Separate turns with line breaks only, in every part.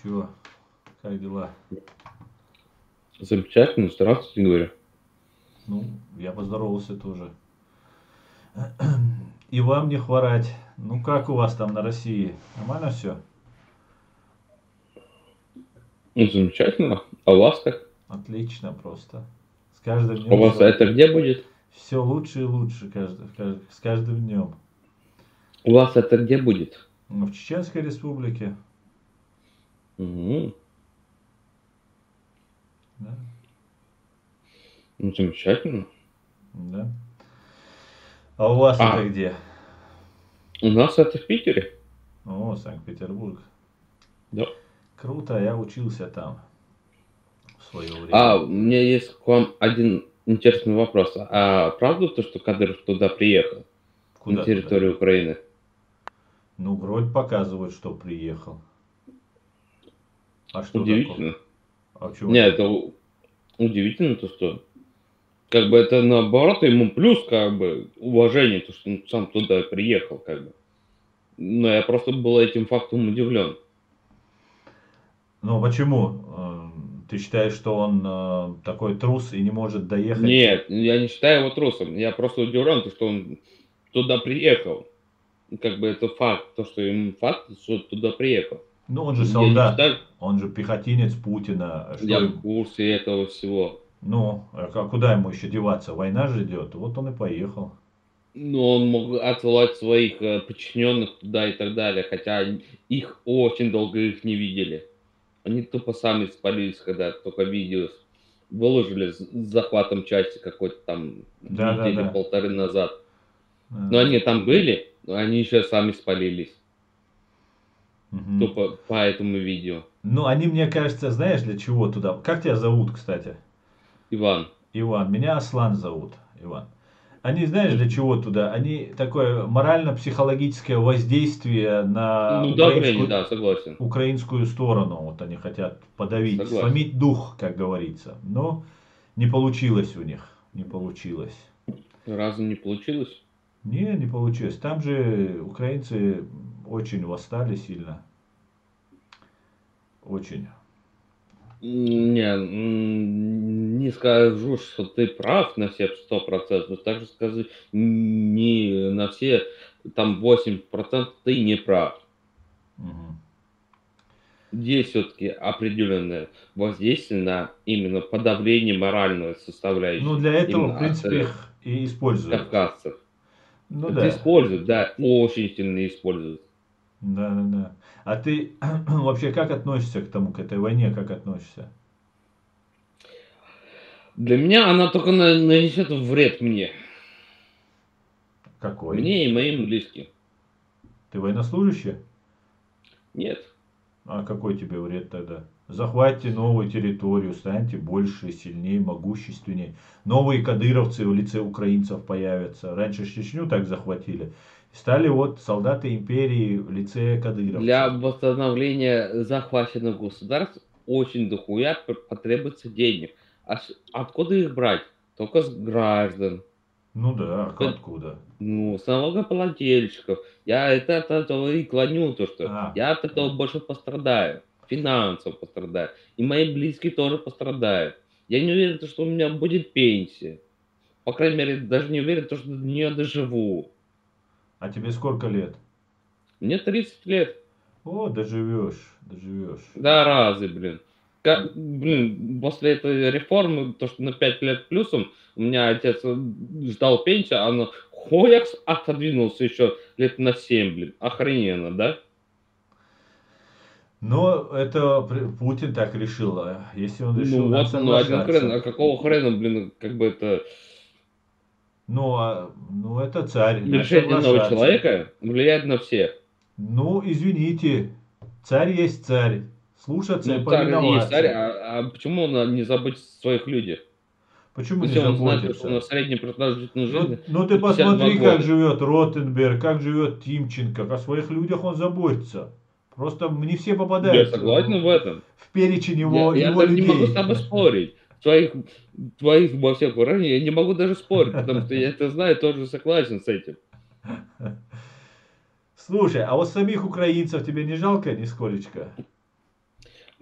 Чё? Как дела?
Замечательно, здравствуйте, говорю.
Ну, я поздоровался тоже. И вам не хворать. Ну, как у вас там на России? Нормально все?
Ну, замечательно. А у вас как?
Отлично просто. С каждым
У
днем
вас это где будет?
все лучше и лучше с каждым днем.
У вас это где будет?
В Чеченской Республике,
Мгм.
да,
Ну, замечательно.
да. А у вас это
А,
где?
у нас это в Питере.
О, Санкт-Петербург.
Да.
Круто, я учился там в свое
А,
время.
у меня есть к вам один интересный вопрос. А правда то, что Кадыров туда приехал, на
Куда туда?
территорию Украины?
Ну, вроде показывают, что приехал. А что такого?
Удивительно.
А в чем
Не,
это?
это удивительно, то, что как бы это наоборот ему плюс, как бы, уважение, то, что он сам туда приехал, как бы. Но я просто был этим фактом удивлен.
Ну, почему? Ты считаешь, что он такой трус и не может доехать?
Нет, я не считаю его трусом. Я просто удивлен, то, что он туда приехал. Как бы это факт, то, что ему факт, что туда приехал.
Ну, он же
Я не
солдат,
считаю,
он же пехотинец Путина. Что
я в
им?
курсе этого всего.
Ну, а куда ему еще деваться? Война же идет. Вот он и поехал.
Но он мог отсылать своих подчиненных туда и так далее, хотя их очень долго их не видели. Они тупо сами спалились, когда только видео выложили с захватом части какой-то там недели
Да-да-да.
полторы назад. Но
Э,
они там были, но они еще сами спалились.
мгм.
Тупо по этому видео.
Ну, они, мне кажется, знаешь, для чего туда? Как тебя зовут, кстати?
Иван.
Иван. Меня Аслан зовут. Иван. Они, знаешь, для
Мгм.
чего туда? Они такое морально-психологическое воздействие на
Ну, давление, да, согласен.
украинскую сторону. Вот они хотят подавить,
Согласен.
сломить дух, как говорится. Но не получилось у них. Не получилось.
Разве не получилось?
Не получилось. Там же украинцы очень восстали сильно. Очень.
Не, не скажу, что ты прав на все 100%. Также скажу, не на все, там 80% ты не прав.
Мгм.
Есть все-таки определенное воздействие на именно подавление моральной
Ну,
составляющей
для этого, в
именно от
принципе, их и используют.
кавказцев.
Ну
Это
да.
используют, да, очень сильно используют.
Да-да-да. А ты вообще как относишься к тому, к этой войне, как относишься?
Для меня она только нанесет вред мне.
Какой?
Мне и моим близким.
Ты военнослужащий?
Нет.
А какой тебе вред тогда? Захватите новую территорию, станьте больше, сильнее, могущественнее. Новые кадыровцы в лице украинцев появятся. Раньше ж Чечню так захватили. Стали вот солдаты империи в лице
Для
кадыровцев.
восстановления захваченных государств очень дохуя потребуется денег. Откуда их брать? Только с граждан.
Ну да, а
П-
откуда?
Ну, с налогоплательщиков. Я от этого и клоню, то, что
А,
я от этого больше пострадаю. Финансово пострадаю. И мои близкие тоже пострадают. Я не уверен, что у меня будет пенсия. По крайней мере, даже не уверен, что до нее доживу.
а тебе сколько лет?
Мне 30 лет.
О, доживешь, доживешь.
Да, разы, блин. После этой реформы, то, что на 5 лет плюсом, у меня отец ждал пенсию, а она хуякс отодвинулся еще лет на 7, блин. Охрененно, да?
Но это Путин так решил. А если он решил,
Ну
надо
вот, ну один хрен,
соглашаться.
а какого хрена, блин, как бы это
Ну, это царь, надо
решение одного
соглашаться.
человека влияет на всех.
Ну, извините, царь есть царь. Слушаться и
Ну, царь есть царь,
повиноваться.
а почему он не заботится о своих людях?
Почему не
Если он знает, что у
заботится?
нас средняя продолжительность жизни
Ну ты
52
посмотри, как
года.
живет Ротенберг, как живет Тимченко. О своих людях он заботится. Просто не все
Я
попадают
согласен в этом.
в перечень
Я
его
даже не могу с
людей.
тобой спорить. Твоих во всех выражениях я не могу даже спорить, потому что я это знаю, тоже согласен с этим.
Слушай, а вот самих украинцев тебе не жалко нисколечко?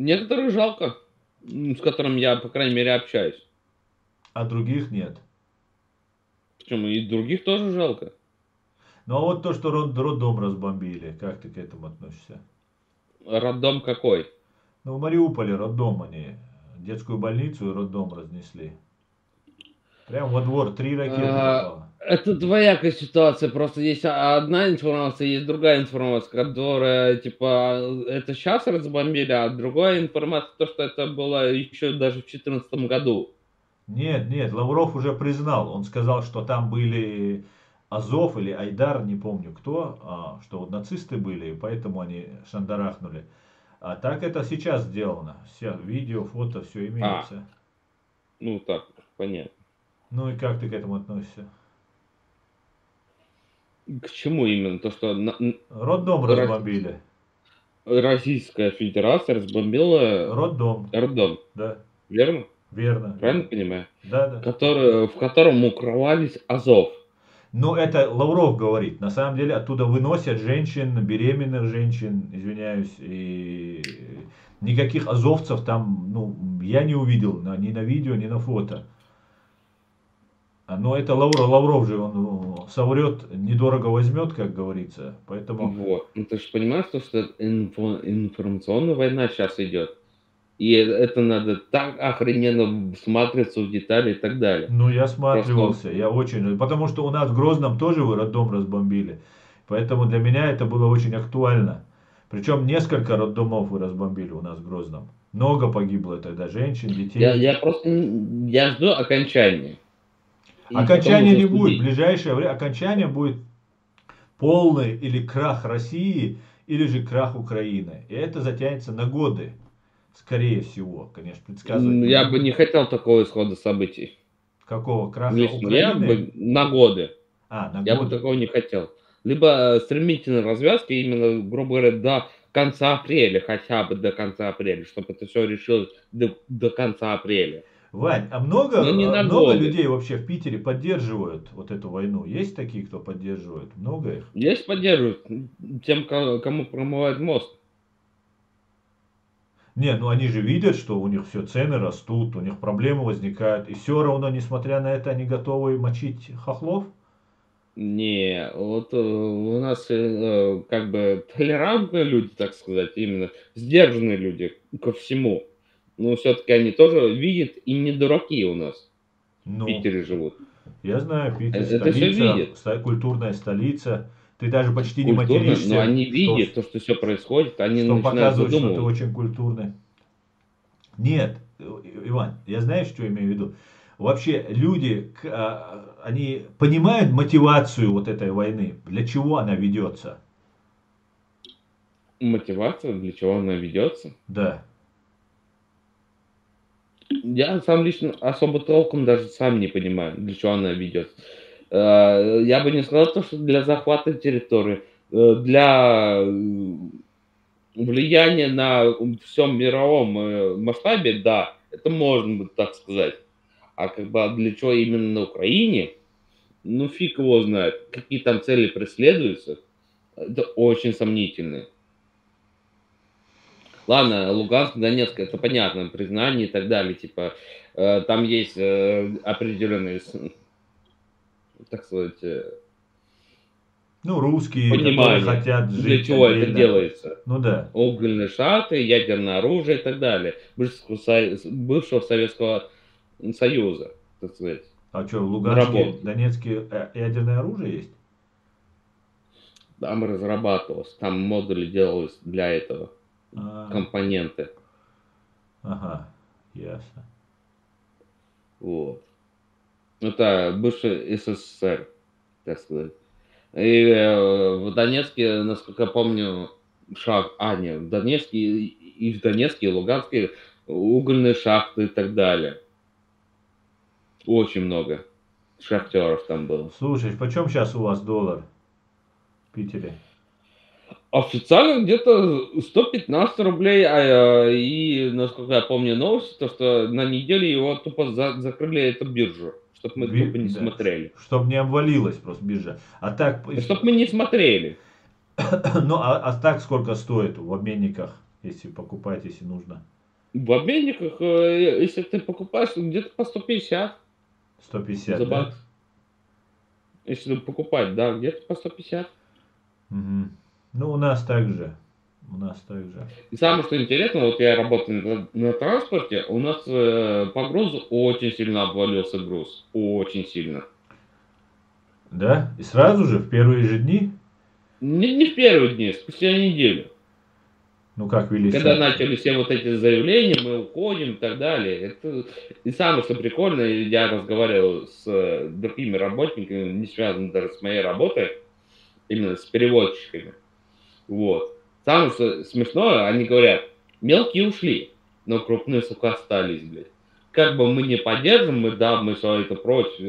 Некоторых жалко, с которыми я, по крайней мере, общаюсь.
А других нет.
Причем и других тоже жалко.
Ну а вот то, что роддом разбомбили, как ты к этому относишься?
Роддом какой?
Ну, в Мариуполе роддом они, детскую больницу и роддом разнесли. Прям во двор 3 ракеты попало.
Это двоякая ситуация. Просто есть одна информация, есть другая информация, которая, типа, это сейчас разбомбили, а другая информация, то, что это было еще даже в 2014 году.
Нет, нет, Лавров уже признал. Он сказал, что там были Азов или Айдар, не помню кто, что вот нацисты были, и поэтому они шандарахнули. А так это сейчас сделано. Все видео, фото, все
А,
имеется.
ну так, понятно.
Ну и как ты к этому относишься?
К чему именно? То, что
Роддом
Российс-
разбомбили.
Российская Федерация разбомбила
Роддом,
роддом,
да,
верно?
верно,
Правильно
верно.
понимаю?
Да, да.
В котором укрывались Азов.
Ну, это Лавров говорит. На самом деле оттуда выносят женщин, беременных женщин, извиняюсь, и никаких азовцев там, ну, я не увидел ни на видео, ни на фото. Но это Лавров же, он соврет, недорого возьмет, как говорится. Поэтому,
Вот. Ну, ты же понимаешь, то, что информационная война сейчас идет. И это надо так охрененно всматриваться в детали и так далее.
ну, я
Просто
сматривался, я очень, потому что у нас в Грозном тоже роддом разбомбили. Поэтому для меня это было очень актуально. Причем несколько роддомов вы разбомбили у нас в Грозном. Много погибло тогда женщин, детей.
я просто я жду окончания. И потом
Окончания
уже
не будет. В
судить.
ближайшее время окончание будет полный или крах России, или же крах Украины. И это затянется на годы. Скорее всего, конечно, предсказывать не
Я бы
буду.
не хотел такого исхода событий.
Какого краха
Лично я
Украины?
бы на годы.
На
Я бы
годы.
такого не хотел. Либо стремительной развязки именно, грубо говоря, до конца апреля, хотя бы до конца апреля, чтобы это все решилось до конца апреля.
Вань,
Но не на
много
годы.
людей вообще в Питере поддерживают вот эту войну? Есть такие, кто поддерживает? Много их?
Есть поддерживают тем, кому промывают мост.
Не, ну они же видят, что у них все цены растут, у них проблемы возникают, и все равно, несмотря на это, они готовы мочить хохлов?
Не, вот у нас как бы толерантные люди, так сказать, именно сдержанные люди ко всему. Но все-таки они тоже видят и не дураки у нас в
Ну,
Питере живут.
я знаю, Питер
Это все
столица,
видят.
культурная столица. Ты даже почти не
Культурно, но
материшься,
они видят то, что все происходит, они
что
начинают
показывает, что ты
задумываться.
очень культурный. Нет, Иван, я знаю, что имею в виду. Вообще люди, они понимают мотивацию вот этой войны, для чего она ведется.
Мотивация, для чего она ведется.
Да.
Я сам лично особо толком даже сам не понимаю, для чего она ведется. Я бы не сказал то, что для захвата территории, для влияния на всем мировом масштабе, да, это можно бы так сказать. А как бы для чего именно на Украине, ну фиг его знает, какие там цели преследуются, это очень сомнительно. Ладно, Луганск, Донецк, это понятно, признание и так далее, типа, там есть определенные, так сказать,
Ну, русские, которые
понимание,
хотят
для
жить
чего это
отдельно.
делается.
Ну да.
Угольные шахты, ядерное оружие и так далее. Бывшего Советского Союза, так сказать,
А что, в Луганске,
наработки.
Донецке ядерное оружие есть?
Там разрабатывалось, там модули делались для этого,
А,
компоненты.
ага, ясно.
Вот. Это бывший СССР, так сказать. И в Донецке, насколько я помню, нет, в Донецке и в Донецке, и Луганске угольные шахты и так далее. Очень много шахтеров там было.
Слушай, почем сейчас у вас доллар в Питере?
Официально где-то 115 рублей, и, насколько я помню новости, то, что на неделе его тупо закрыли эту биржу, чтобы мы тупо не
Да,
смотрели.
чтобы не обвалилась просто биржа. А так,
Чтобы мы не смотрели.
ну, а так сколько стоит в обменниках, если покупать, если нужно?
В обменниках, если ты покупаешь, где-то по 150 за
150, да?
бакс. Если покупать, да, где-то по 150.
Мгм. Ну, у нас так же. У нас так же.
И самое, что интересно, вот я работаю на транспорте, у нас, по грузу очень сильно обвалился груз. Очень сильно.
Да? И сразу же, в первые же дни?
Не в первые дни, спустя неделю.
Ну, как вели
Когда
санкции?
начали все вот эти заявления, мы уходим и так далее. Это и самое, что прикольно, я разговаривал с, другими работниками, не связанными даже с моей работой, именно с переводчиками. Вот. Самое что смешное, они говорят: "Мелкие ушли, но крупные, сука, остались, блядь. Как бы мы не поддержим, мы всё это против,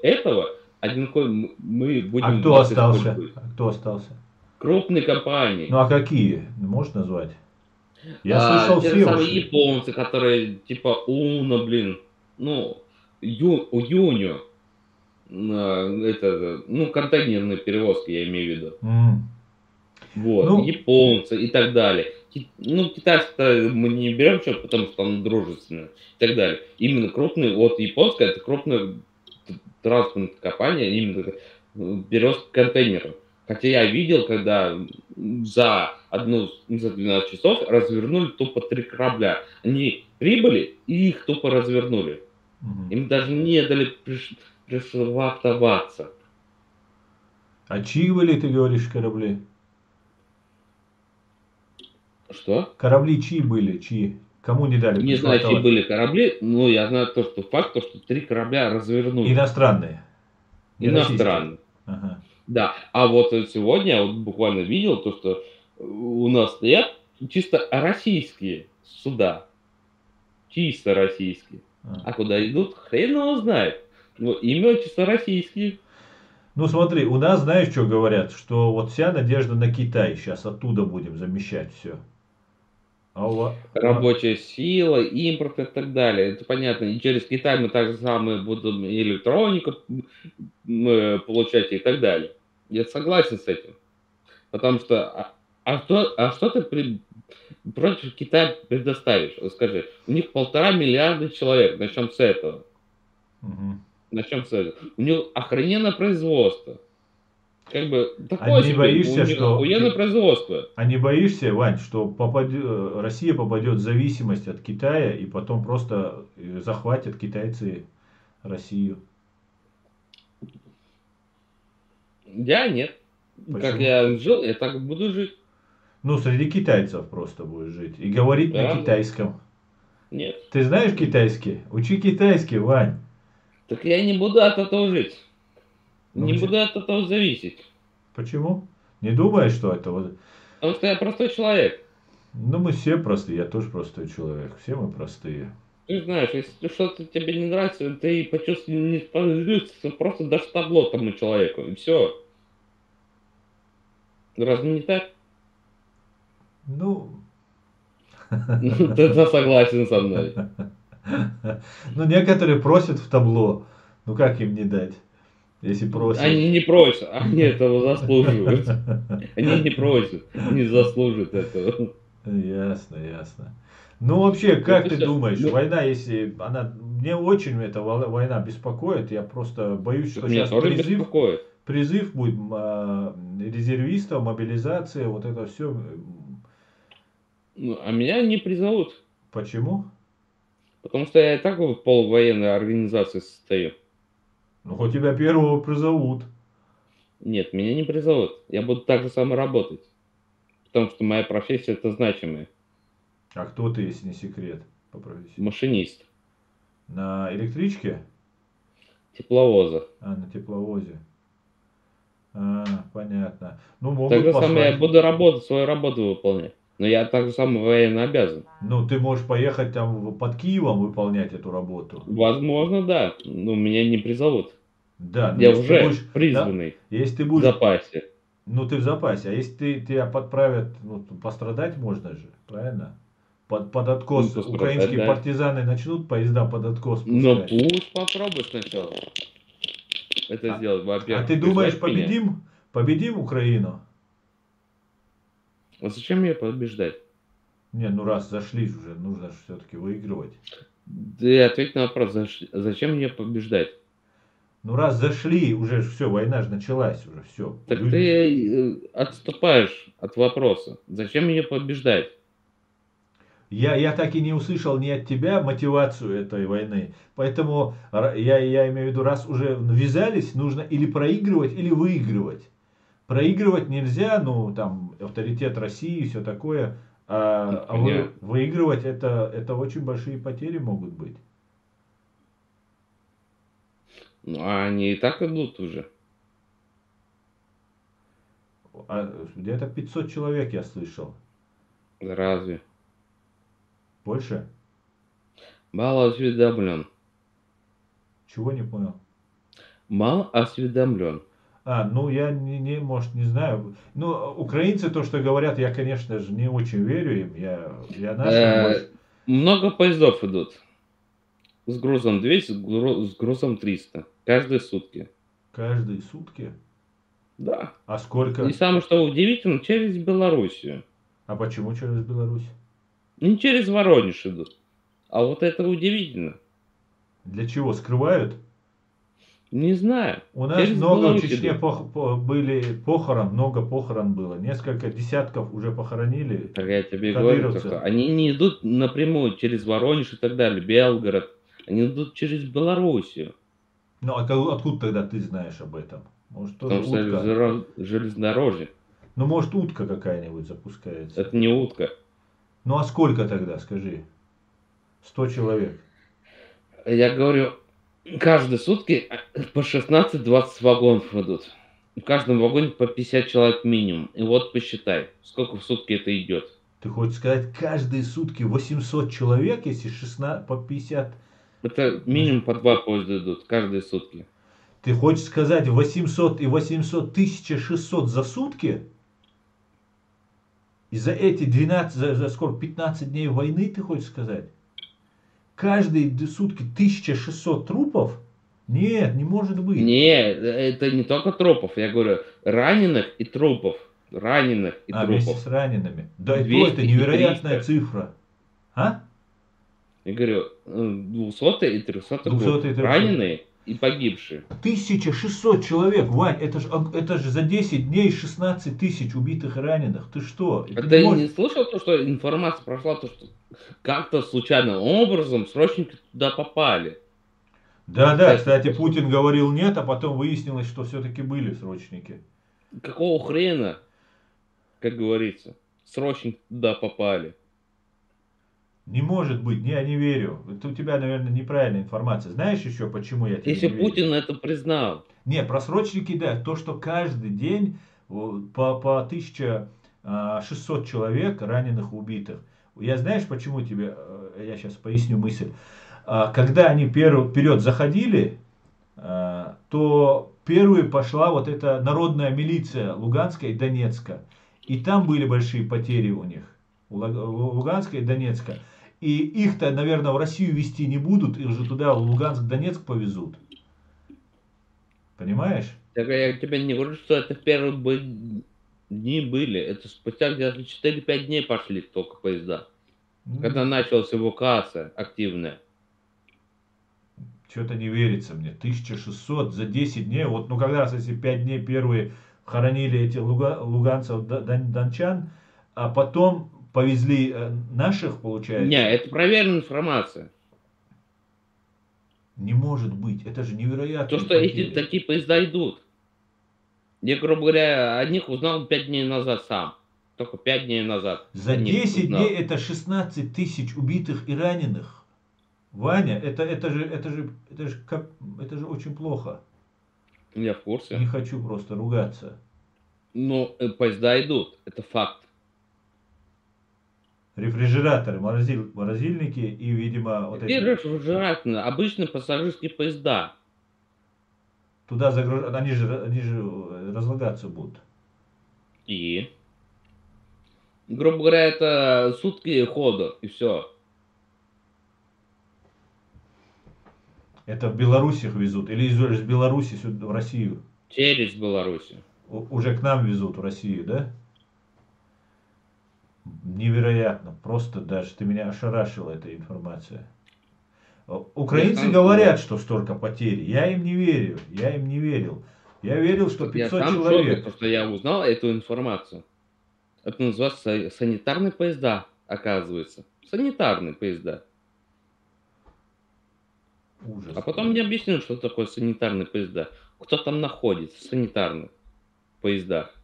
этого, один такой мы
А
будем
кто
вас
остался?
использовать".
А кто остался?
Крупные
Ну,
компании.
а какие? Можешь назвать? Я слышал,
Те же
все
самые
ушли.
японцы, которые типа Уно, блин, ну, Юню, это, ну, контейнерные перевозки, я имею в виду.
М.
Вот,
Ну,
японцы и так далее. Ну, китайцев-то мы не берем в счет, потому что он дружественный и так далее. Именно крупные, вот японская, это крупная транспортная компания, именно перевозка контейнеров. Хотя я видел, когда за 12 часов развернули тупо 3 корабля. Они прибыли и их тупо развернули.
мгм.
Им даже не дали пришвартоваться.
А чьи были, ты говоришь, корабли?
Что?
Корабли чьи были? Чьи? Кому не дали
Не знаю, чьи
пришвартоваться?
были корабли, но я знаю то, что факт, то, что 3 корабля развернули.
Иностранные, не российские.
Иностранные.
Ага.
Да. А вот, сегодня я вот буквально видел то, что у нас стоят чисто российские суда. Чисто российские.
А.
А куда идут, хрен его знает. Но именно чисто российские.
Ну смотри, у нас знаешь, что говорят? Что вот вся надежда на Китай. Сейчас оттуда будем замещать все. А
Рабочая сила, импорт и так далее. Это понятно. И через Китай мы так же самое будем и электронику, получать и так далее. Я согласен с этим. Потому что, что ты против Китая предоставишь? Вот скажи. У них 1,5 миллиарда человек. Начнем с этого.
Мгм.
Начнем с этого. У них охрененное производство. Как бы
А
такое
не
себе, у
боишься,
них
что
охуенное производство.
а не боишься, Вань, что Россия попадет в зависимость от Китая и потом просто захватят китайцы Россию?
Я нет. Как
Почему?
я жил, я так и буду жить.
Ну, среди китайцев просто будешь жить и говорить на
Да,
китайском.
нет.
Ты знаешь китайский? Учи китайский, Вань.
Так я не буду от этого жить.
Ну,
Не буду от этого зависеть.
почему? Не думаешь, что это вот...
Потому что я простой человек.
Ну, мы все простые, я тоже простой человек. Все мы простые.
Ты знаешь, если что-то тебе не нравится, ты почувствуешь несправедливость, ты просто дашь табло тому человеку, и все. Разве не так?
Ну,
Ну, ты согласен со мной.
ну, некоторые просят в табло. Ну, как им не дать, если просят?
Они не просят, они этого заслуживают. Они не просят, они заслуживают этого.
Ясно, ясно. Ну, вообще,
Вот
как
и
ты
все.
думаешь,
Ну,
война, если она... Мне очень эта война беспокоит. Я просто боюсь,
так
что
меня
сейчас
тоже беспокоит.
призыв будет резервистов, мобилизация, вот это все.
Ну, а меня не призовут,
Почему?
потому что я и так в полувоенной организации состою.
Ну, хоть тебя первого призовут.
Нет, меня не призовут. Я буду так же само работать, потому что моя профессия- это значимая.
А кто ты, если не секрет, по профессии?
Машинист
На электричке?
тепловоза.
А, на тепловозе. А, понятно. Ну,
Так
могут
же самое я
послать.
буду работать, свою работу выполнять. Но я так же самое военно обязан.
Ну, ты можешь поехать там под Киевом выполнять эту работу.
Возможно, да, но меня не призовут.
Да, но
Я
если ты
уже
будешь, да,
призванный
если ты
в
будешь,
запасе.
ну ты в запасе, а если тебя подправят, ну, пострадать можно же, правильно? Под
Ну,
откос
пострадать,
украинские
да.
партизаны начнут поезда под откос
Но
пускать.
пусть попробуй сначала это
А,
сделать.
а
Во-первых,
ты думаешь,
призвать меня.
победим Украину?
А зачем мне побеждать?
Не, ну раз зашли уже, нужно же все-таки выигрывать.
Ты ответь на вопрос, зачем мне побеждать?
Ну раз зашли, уже все, война же началась уже, все.
Так ты отступаешь от вопроса. Зачем мне побеждать?
Я так и не услышал ни от тебя мотивацию этой войны. Поэтому я имею в виду, раз уже ввязались, нужно или проигрывать, или выигрывать. Проигрывать нельзя, ну там авторитет России и все такое.
Понятно.
Выигрывать это очень большие потери могут быть.
Ну, а они и так идут уже.
Где-то 500 человек я слышал.
Разве?
Больше?
Мало осведомлен.
Чего не понял?
Мало осведомлен.
Ну я может, не знаю. Ну, украинцы то, что говорят, я, конечно же, не очень верю им. Я наших больше.
Много поездов идут. С грузом 200, с грузом 300. Каждые сутки.
Каждые сутки.
Да.
А
И
сколько?
самое что удивительно, через Белоруссию.
А почему через Беларусь?
Не через Воронеж идут. А вот это удивительно.
Для чего? Скрывают?
Не знаю.
У нас
Через
много в
Беларусь
Чечне
идут.
были похорон, много похорон было. Несколько десятков уже похоронили
Так я тебе говорю, то,
кадыровцев.
что они не идут напрямую через Воронеж и так далее, Белгород. Они идут через Белоруссию.
Ну, а откуда тогда ты знаешь об этом? Может, тоже
Потому что это
утка?
железнодорожье.
Ну, может, утка какая-нибудь запускается.
Это не утка.
Ну, а сколько тогда, скажи? 100 человек.
Я говорю, каждые сутки по 16-20 вагонов идут. В каждом вагоне по 50 человек минимум. И вот посчитай, сколько в сутки это идет.
Ты хочешь сказать, каждые сутки 800 человек, если 16 по 50?
Это минимум по 2 поезда идут каждые сутки.
Ты хочешь сказать 800 и 800 1600 за сутки? И за эти 12, за сколько, 15 дней войны, ты хочешь сказать? Каждые сутки 1600 трупов? Нет, не может быть.
Не, это не только трупов. Я говорю, раненых и трупов. Раненых и
Вместе
трупов.
с ранеными. Да и то
200
это
и
невероятная
300.
цифра. А?
Я говорю, 200 и 300 групп.
200 и 300.
Раненые и погибшие.
1600 человек, Вань, это же за 10 дней 16 тысяч убитых и раненых. Ты что?
А
Это не
ты
может...
не слышал то, что информация прошла, то, что как-то случайным образом срочники туда попали?
Да-да,
Кстати,
кстати, Путин говорил нет, а потом выяснилось, что все-таки были срочники.
какого хрена, как говорится, срочники туда попали?
Не может быть, я не верю. Это у тебя, наверное, неправильная информация. Знаешь еще, почему я тебе
Если
не верю?
Путин это признал,
Не, просрочники, да, то, что каждый день по 1600 человек раненых, убитых. Я знаешь, почему тебе, я сейчас поясню мысль. Когда они вперед заходили, то первой пошла вот эта народная милиция Луганска и Донецка. И там были большие потери у них, у Луганска и Донецка. И их-то, наверное, в Россию везти не будут, их же туда, в Луганск, Донецк повезут. Понимаешь?
так я тебе не говорю, что это в первые дни были. Это спустя где-то 4-5 дней пошли только поезда. Когда началась эвакуация активная.
Что-то не верится мне. 1600 за 10 дней. Вот, ну, как раз эти 5 дней первые хоронили этих луганцев, дончан, а потом повезли наших,
Не,
получается.
это проверенная информация.
Не может быть. Это же
То,
невероятные
что эти
потери.
такие поезда идут. Я, грубо говоря, о них узнал 5 дней назад сам. Только 5 дней назад
За
о них
10 дней
узнал.
это 16 тысяч убитых и раненых. Ваня, это же очень плохо.
Я в курсе.
Не хочу просто ругаться.
Но поезда идут. Это факт.
Рефрижераторы, морозильники и, видимо, вот
Какие
эти.
refrigeraторные? Обычные пассажирские поезда.
Туда загружают, они же разлагаться будут.
И, грубо говоря, это сутки хода, и все.
Это в Беларусь их везут. Или из Беларуси сюда, в Россию.
Через Белоруссию.
Уже к нам везут в Россию, да? Невероятно, просто даже ты меня ошарашила эта информация.
Я
Украинцы
сам,
говорят, что столько потерь. Я им не верю, я им не верил. Я верил, что
я
500
сам в шоке,
человек.
то, что я узнал эту информацию. Это называется санитарные поезда, оказывается. Санитарные поезда. А
Ужас
потом мне
просто.
объяснили, что такое санитарные поезда. Кто там находится в санитарных поездах.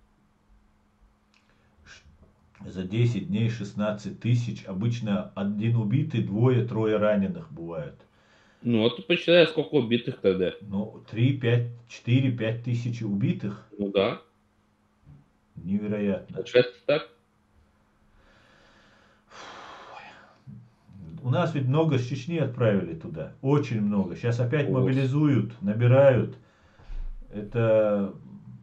За 10 дней 16 тысяч. Обычно один убитый, двое, трое раненых бывает.
Ну, вот ты посчитай, сколько убитых тогда.
Ну, 3, 5, 4, 5 тысяч убитых.
Ну да,
Невероятно.
получается так.
У нас ведь много с Чечни отправили туда. Очень много. Сейчас опять
Ужас.
мобилизуют, набирают. Это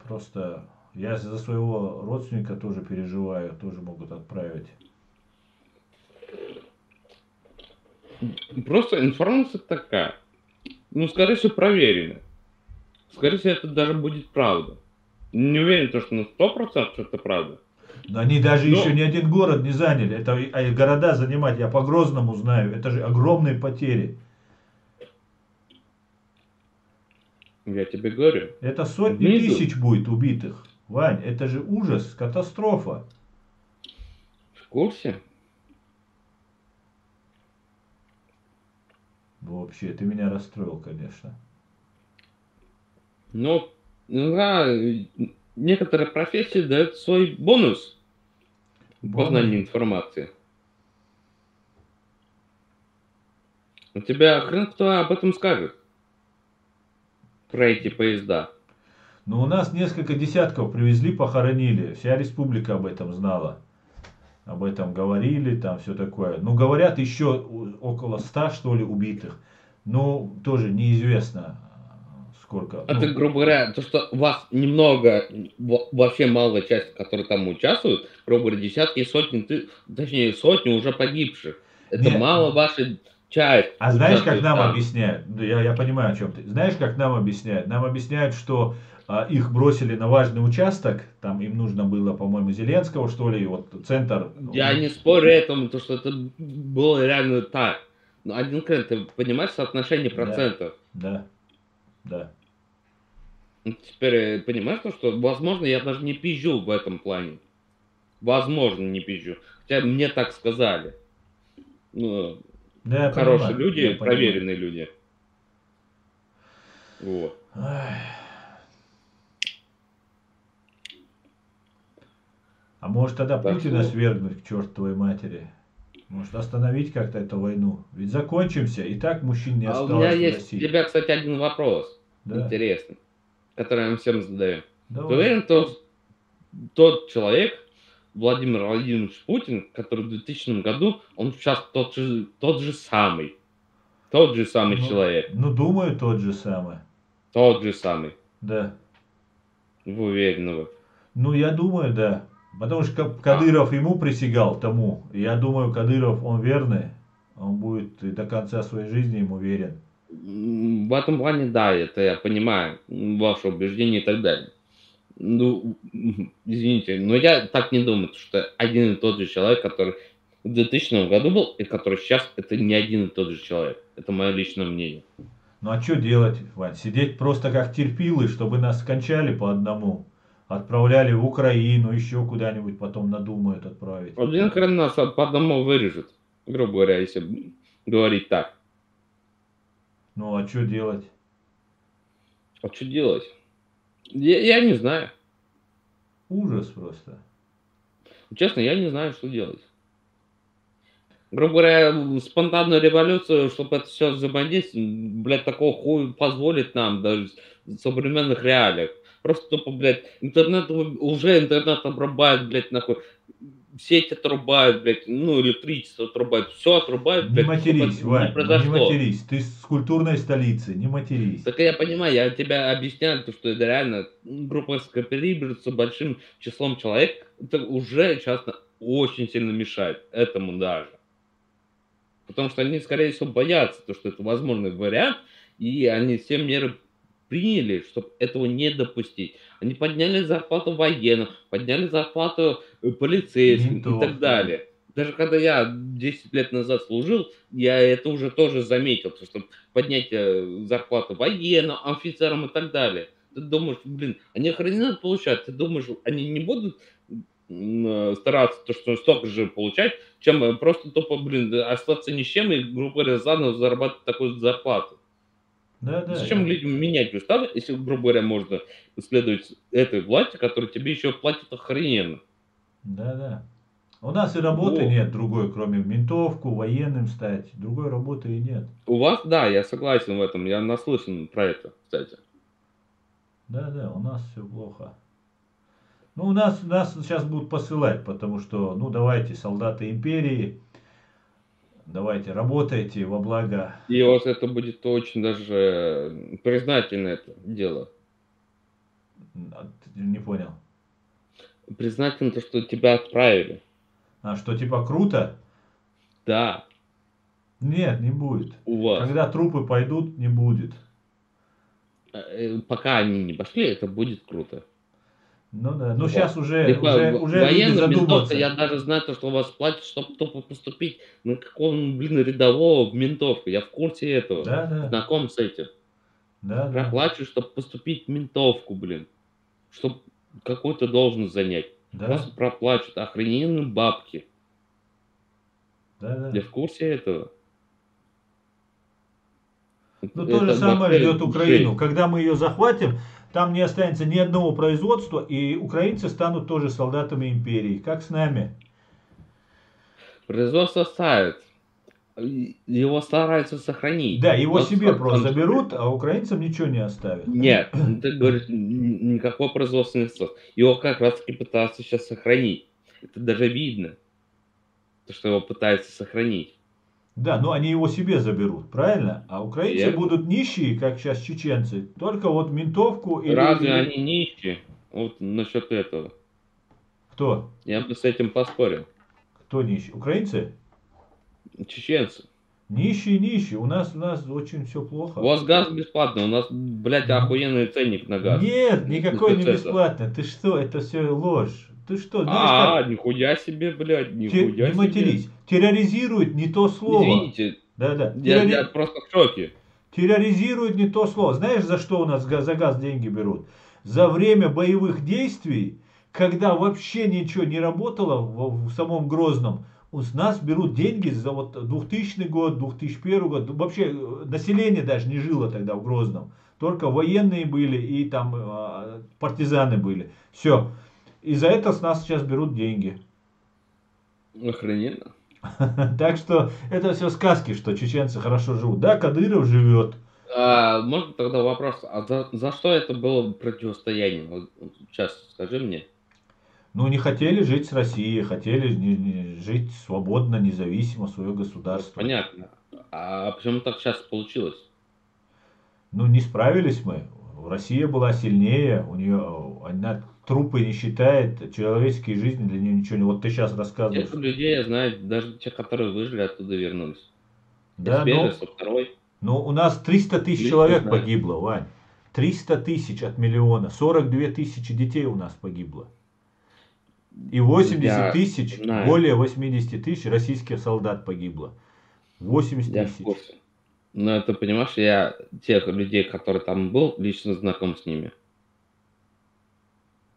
просто... Я за своего родственника тоже переживаю. Тоже могут отправить.
Просто информация такая. Ну, скорее всего, проверенная. Скорее всего, это даже будет правда. Не уверен, что на 100% это правда.
Но они даже еще
Но
ни один город не заняли. Это города занимать. Я по Грозному знаю. Это же огромные потери.
я тебе говорю,
Это сотни
внизу,
тысяч будет убитых. Вань, это же ужас, катастрофа.
в курсе,
Вообще, ты меня расстроил, конечно.
но иногда некоторые профессии дают свой бонус в
Бонус.
познании информации. У тебя хрен кто об этом скажет, про эти поезда.
Но у нас несколько десятков привезли, похоронили. Вся республика об этом знала. Об этом говорили, там все такое. Ну, говорят, еще около 100, что ли, убитых. Ну, тоже неизвестно, сколько.
Это,
Ну,
грубо говоря, то, что вас немного, вообще малая часть, которые там участвуют, грубо говоря, десятки и сотни, точнее, сотни уже погибших. Это
не,
мало ваша часть
а знаешь, как
участвует
нам
там.
объясняют? Ну, я понимаю, о чем ты. Знаешь, как нам объясняют? Нам объясняют, что их бросили на важный участок, там им нужно было, по-моему, Зеленского, что ли, и вот центр.
Я не спорю этому, то, что это было реально так. Но один крен, ты понимаешь соотношение
Да,
процентов?
да, да.
Ну, теперь понимаешь то, что, возможно, я даже не пизжу в этом плане. Возможно, не пизжу. Хотя мне так сказали. Ну,
Да, я
хорошие
понимаю, я
люди,
понимаю.
проверенные люди. Вот.
Ай. А может тогда
Так
Путина
что...
свергнуть к чертовой матери? Может остановить как-то эту войну? Ведь закончимся, и так мужчин не
А у меня
осталось в
есть у
России.
тебя, кстати, один вопрос
Да,
интересный, который я всем задаю. Ты
давай.
уверен, что тот человек, Владимир Владимирович Путин, который в 2000 году, он сейчас тот же самый. Тот же самый
Ну,
человек.
ну, думаю, тот же самый.
Тот же самый.
Да.
Вы уверены вы?
Ну, я думаю, да. Потому что
А,
Кадыров ему присягал тому. Я думаю, Кадыров, он верный. Он будет и до конца своей жизни ему верен.
в этом плане, да, это я понимаю, ваше убеждение и так далее. Ну, извините, но я так не думаю, что один и тот же человек, который в 2000 году был и который сейчас, это не один и тот же человек. Это мое личное мнение.
Ну, а что делать, Вань? Сидеть просто как терпилы, чтобы нас скончали по одному. Отправляли в Украину, еще куда-нибудь потом надумают отправить.
Один хрен нас по одному вырежет, грубо говоря, если говорить так.
Ну, а что делать?
А что делать? Я не знаю.
Ужас просто.
Честно, я не знаю, что делать. Грубо говоря, спонтанную революцию, чтобы это все взаимодействие, блядь, такого хуя позволит нам даже в современных реалиях. Просто тупо, блядь, интернет обрубают, блядь, нахуй. Сеть отрубают, блядь, ну, электричество отрубают, все отрубают,
Не
блядь, чтобы это
матерись,
не
Вань, ну не
произошло.
матерись. Ты с культурной столицы, не матерись.
Так я понимаю, я тебя объясняю, то, что это реально группа скооперируется большим числом человек, это уже часто очень сильно мешает этому даже. Потому что они, скорее всего, боятся, то, что это возможный вариант, и они все меры приняли, чтобы этого не допустить. Они подняли зарплату военным, подняли зарплату полицейским и
Ментов,
так
да.
далее. Даже когда я 10 лет назад служил, я это уже тоже заметил, то, что поднятие зарплаты военным, офицерам и так далее. Ты думаешь, блин, они охрененно получают. Ты думаешь, они не будут стараться, то, что столько же получать, чем просто тупо, блин, остаться ни с чем и, грубо говоря, заново зарабатывать такую зарплату.
Да, да,
Зачем людям менять устав, если, грубо говоря, можно следовать этой власти, которая тебе еще платит охрененно?
да, да. У нас и работы
Вот.
нет другой, кроме в ментовку, военным стать. Другой работы и нет.
У вас, да, я согласен в этом, я наслышан про это, кстати.
Да, да, у нас все плохо. Ну, нас сейчас будут посылать, потому что, ну, давайте, солдаты империи, давайте, работайте во благо.
И вот это будет очень даже признательно это дело.
Не понял.
Признательно то, что тебя отправили.
А что, типа, круто?
Да,
Нет, не будет.
у вас.
Когда трупы пойдут, не будет.
Пока они не пошли, это будет круто.
Ну да. Ну
Вот.
сейчас уже,
Либо
уже люди
военным, ментовка,
задумываются.
я даже знаю то, что у вас платят, чтобы тупо поступить на какого-нибудь, блин, рядового в ментовку. Я в курсе этого,
Да, да,
знаком с этим.
да, да,
Проплачивают, чтобы поступить в ментовку, блин, чтобы какую-то должность занять.
да,
Просто проплачивают охрененные бабки.
да,
Я
да.
в курсе этого.
Ну то же
Это
самое
вообще
ждет Украину.
жесть.
Когда мы ее захватим, там не останется ни одного производства, и украинцы станут тоже солдатами империи, как с нами.
Производство ставят. Его стараются сохранить.
Да, его
Но в
себе просто
том числе.
заберут, а украинцам ничего не оставят.
Нет, ты говоришь, никакого производства не осталось. Его как раз таки пытаются сейчас сохранить. Это даже видно, то, что его пытаются сохранить.
Да, но они его себе заберут, правильно? А украинцы
Верно?
будут нищие, как сейчас чеченцы. Только вот ментовку
Разве
или...
они нищие? Вот насчет этого.
Кто?
Я бы с этим поспорил.
Кто нищий? Украинцы?
Чеченцы.
Нищие, нищие. У нас очень все
У
плохо.
вас газ бесплатный, у нас, блядь, охуенный ценник на газ.
Нет,
Без
никакой не
ТЦ.
бесплатно. Ты что, это все ложь. Ты что, знаешь как?
Нихуя себе, блядь, нихуя
Не
себе.
матерись. Терроризирует не то слово.
Извините,
Да-да.
я просто в шоке.
Терроризирует не то слово. Знаешь, за что у нас за газ деньги берут? За время боевых действий, когда вообще ничего не работало в самом Грозном, у нас берут деньги за вот 2000 год, 2001 год. Вообще население даже не жило тогда в Грозном. Только военные были и там партизаны были. Все. И за это с нас сейчас берут деньги.
Охрененно.
Так что это все сказки, что чеченцы хорошо живут. Да, Кадыров живет.
Можно тогда вопрос, а за что это было противостояние? Вот щас скажи мне.
Ну, не хотели жить с Россией, хотели жить свободно, независимо, свое государство.
Понятно. А почему так сейчас получилось?
Ну, не справились мы. Россия была сильнее, у нее, она трупы не считает, человеческие жизни для нее ничего не... Вот ты сейчас рассказываешь.
Тех людей я знаю, даже те, которые выжили, оттуда вернулись. И с
Да,
первой,
но,
со второй.
но у нас 300 тысяч
Лично
человек
знаю.
погибло, Вань. 300 тысяч от миллиона. 42 тысячи детей у нас погибло. И 80
Я
тысяч,
знаю,
более 80 тысяч российских солдат погибло. 80
я в
тысяч.
курсе. Но ты понимаешь, я тех людей, которые там был, лично знаком с ними.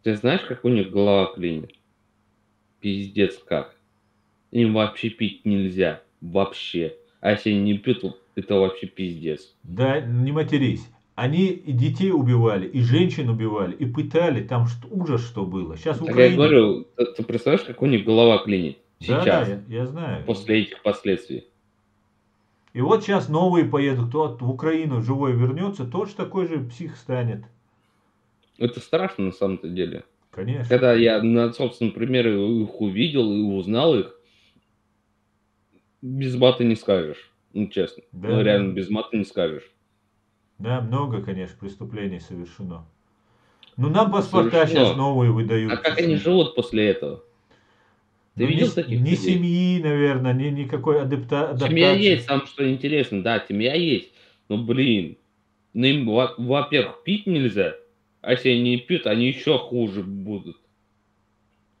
Ты знаешь, как у них голова клинит? Пиздец как. Им вообще пить нельзя. Вообще. А если они не пьют, то это вообще пиздец.
Да, не матерись. Они и детей убивали, и женщин убивали, и пытали. Там ужас что было. Сейчас в
Так я и
Украине...
говорю, ты представляешь, как у них голова клинит
Да, да,
сейчас,
я знаю.
после этих последствий?
И вот сейчас новые поедут, кто в Украину живой вернется, тот же такой же псих станет.
Это страшно на самом-то деле.
Конечно.
Когда я на собственном примере их увидел и узнал их, без мата не скажешь. Ну, честно.
Да,
Ну,
да.
реально, без мата не скажешь.
Да, много, конечно, преступлений совершено. Ну, нам паспорта сейчас
Совершено.
новые
А
выдают.
как они живут после этого? Ты
Ну,
видел таких
ни
людей?
семьи, наверное, никакой
Семья
адаптации.
есть, самое что интересно, да, семья есть. Но, блин, Ну, им, во-первых, пить нельзя, а если они не пьют, они еще хуже будут,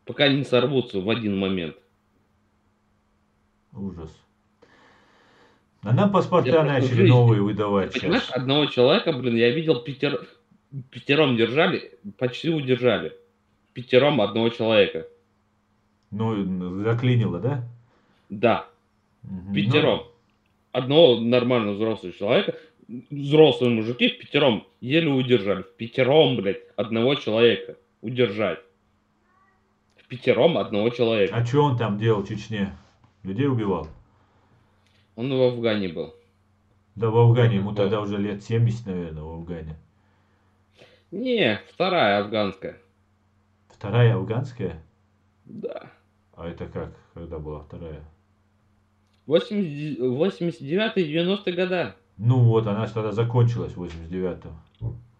пока не сорвутся в один момент.
Ужас. А нам
Я
паспорта
просто в
начали
жизни,
новые
ты
выдавать
понимаешь,
сейчас.
одного человека, блин, я видел пятером держали, почти удержали. Пятером одного человека.
Ну, заклинило, да?
Да,
Мгм. Ну,
пятером. Одного нормально взрослого человека, взрослые мужики впятером еле удержали. Впятером, блядь, одного человека удержать. Впятером одного человека.
а что он там делал в Чечне? Людей убивал?
Он в Афгане был.
Да в Афгане, ему
Какого?
тогда уже лет 70, наверное, в Афгане.
Не, вторая афганская.
Вторая афганская?
Да.
А это как? Когда была вторая?
89-е, 90-е года.
Ну вот, она ж тогда закончилась в 89-м.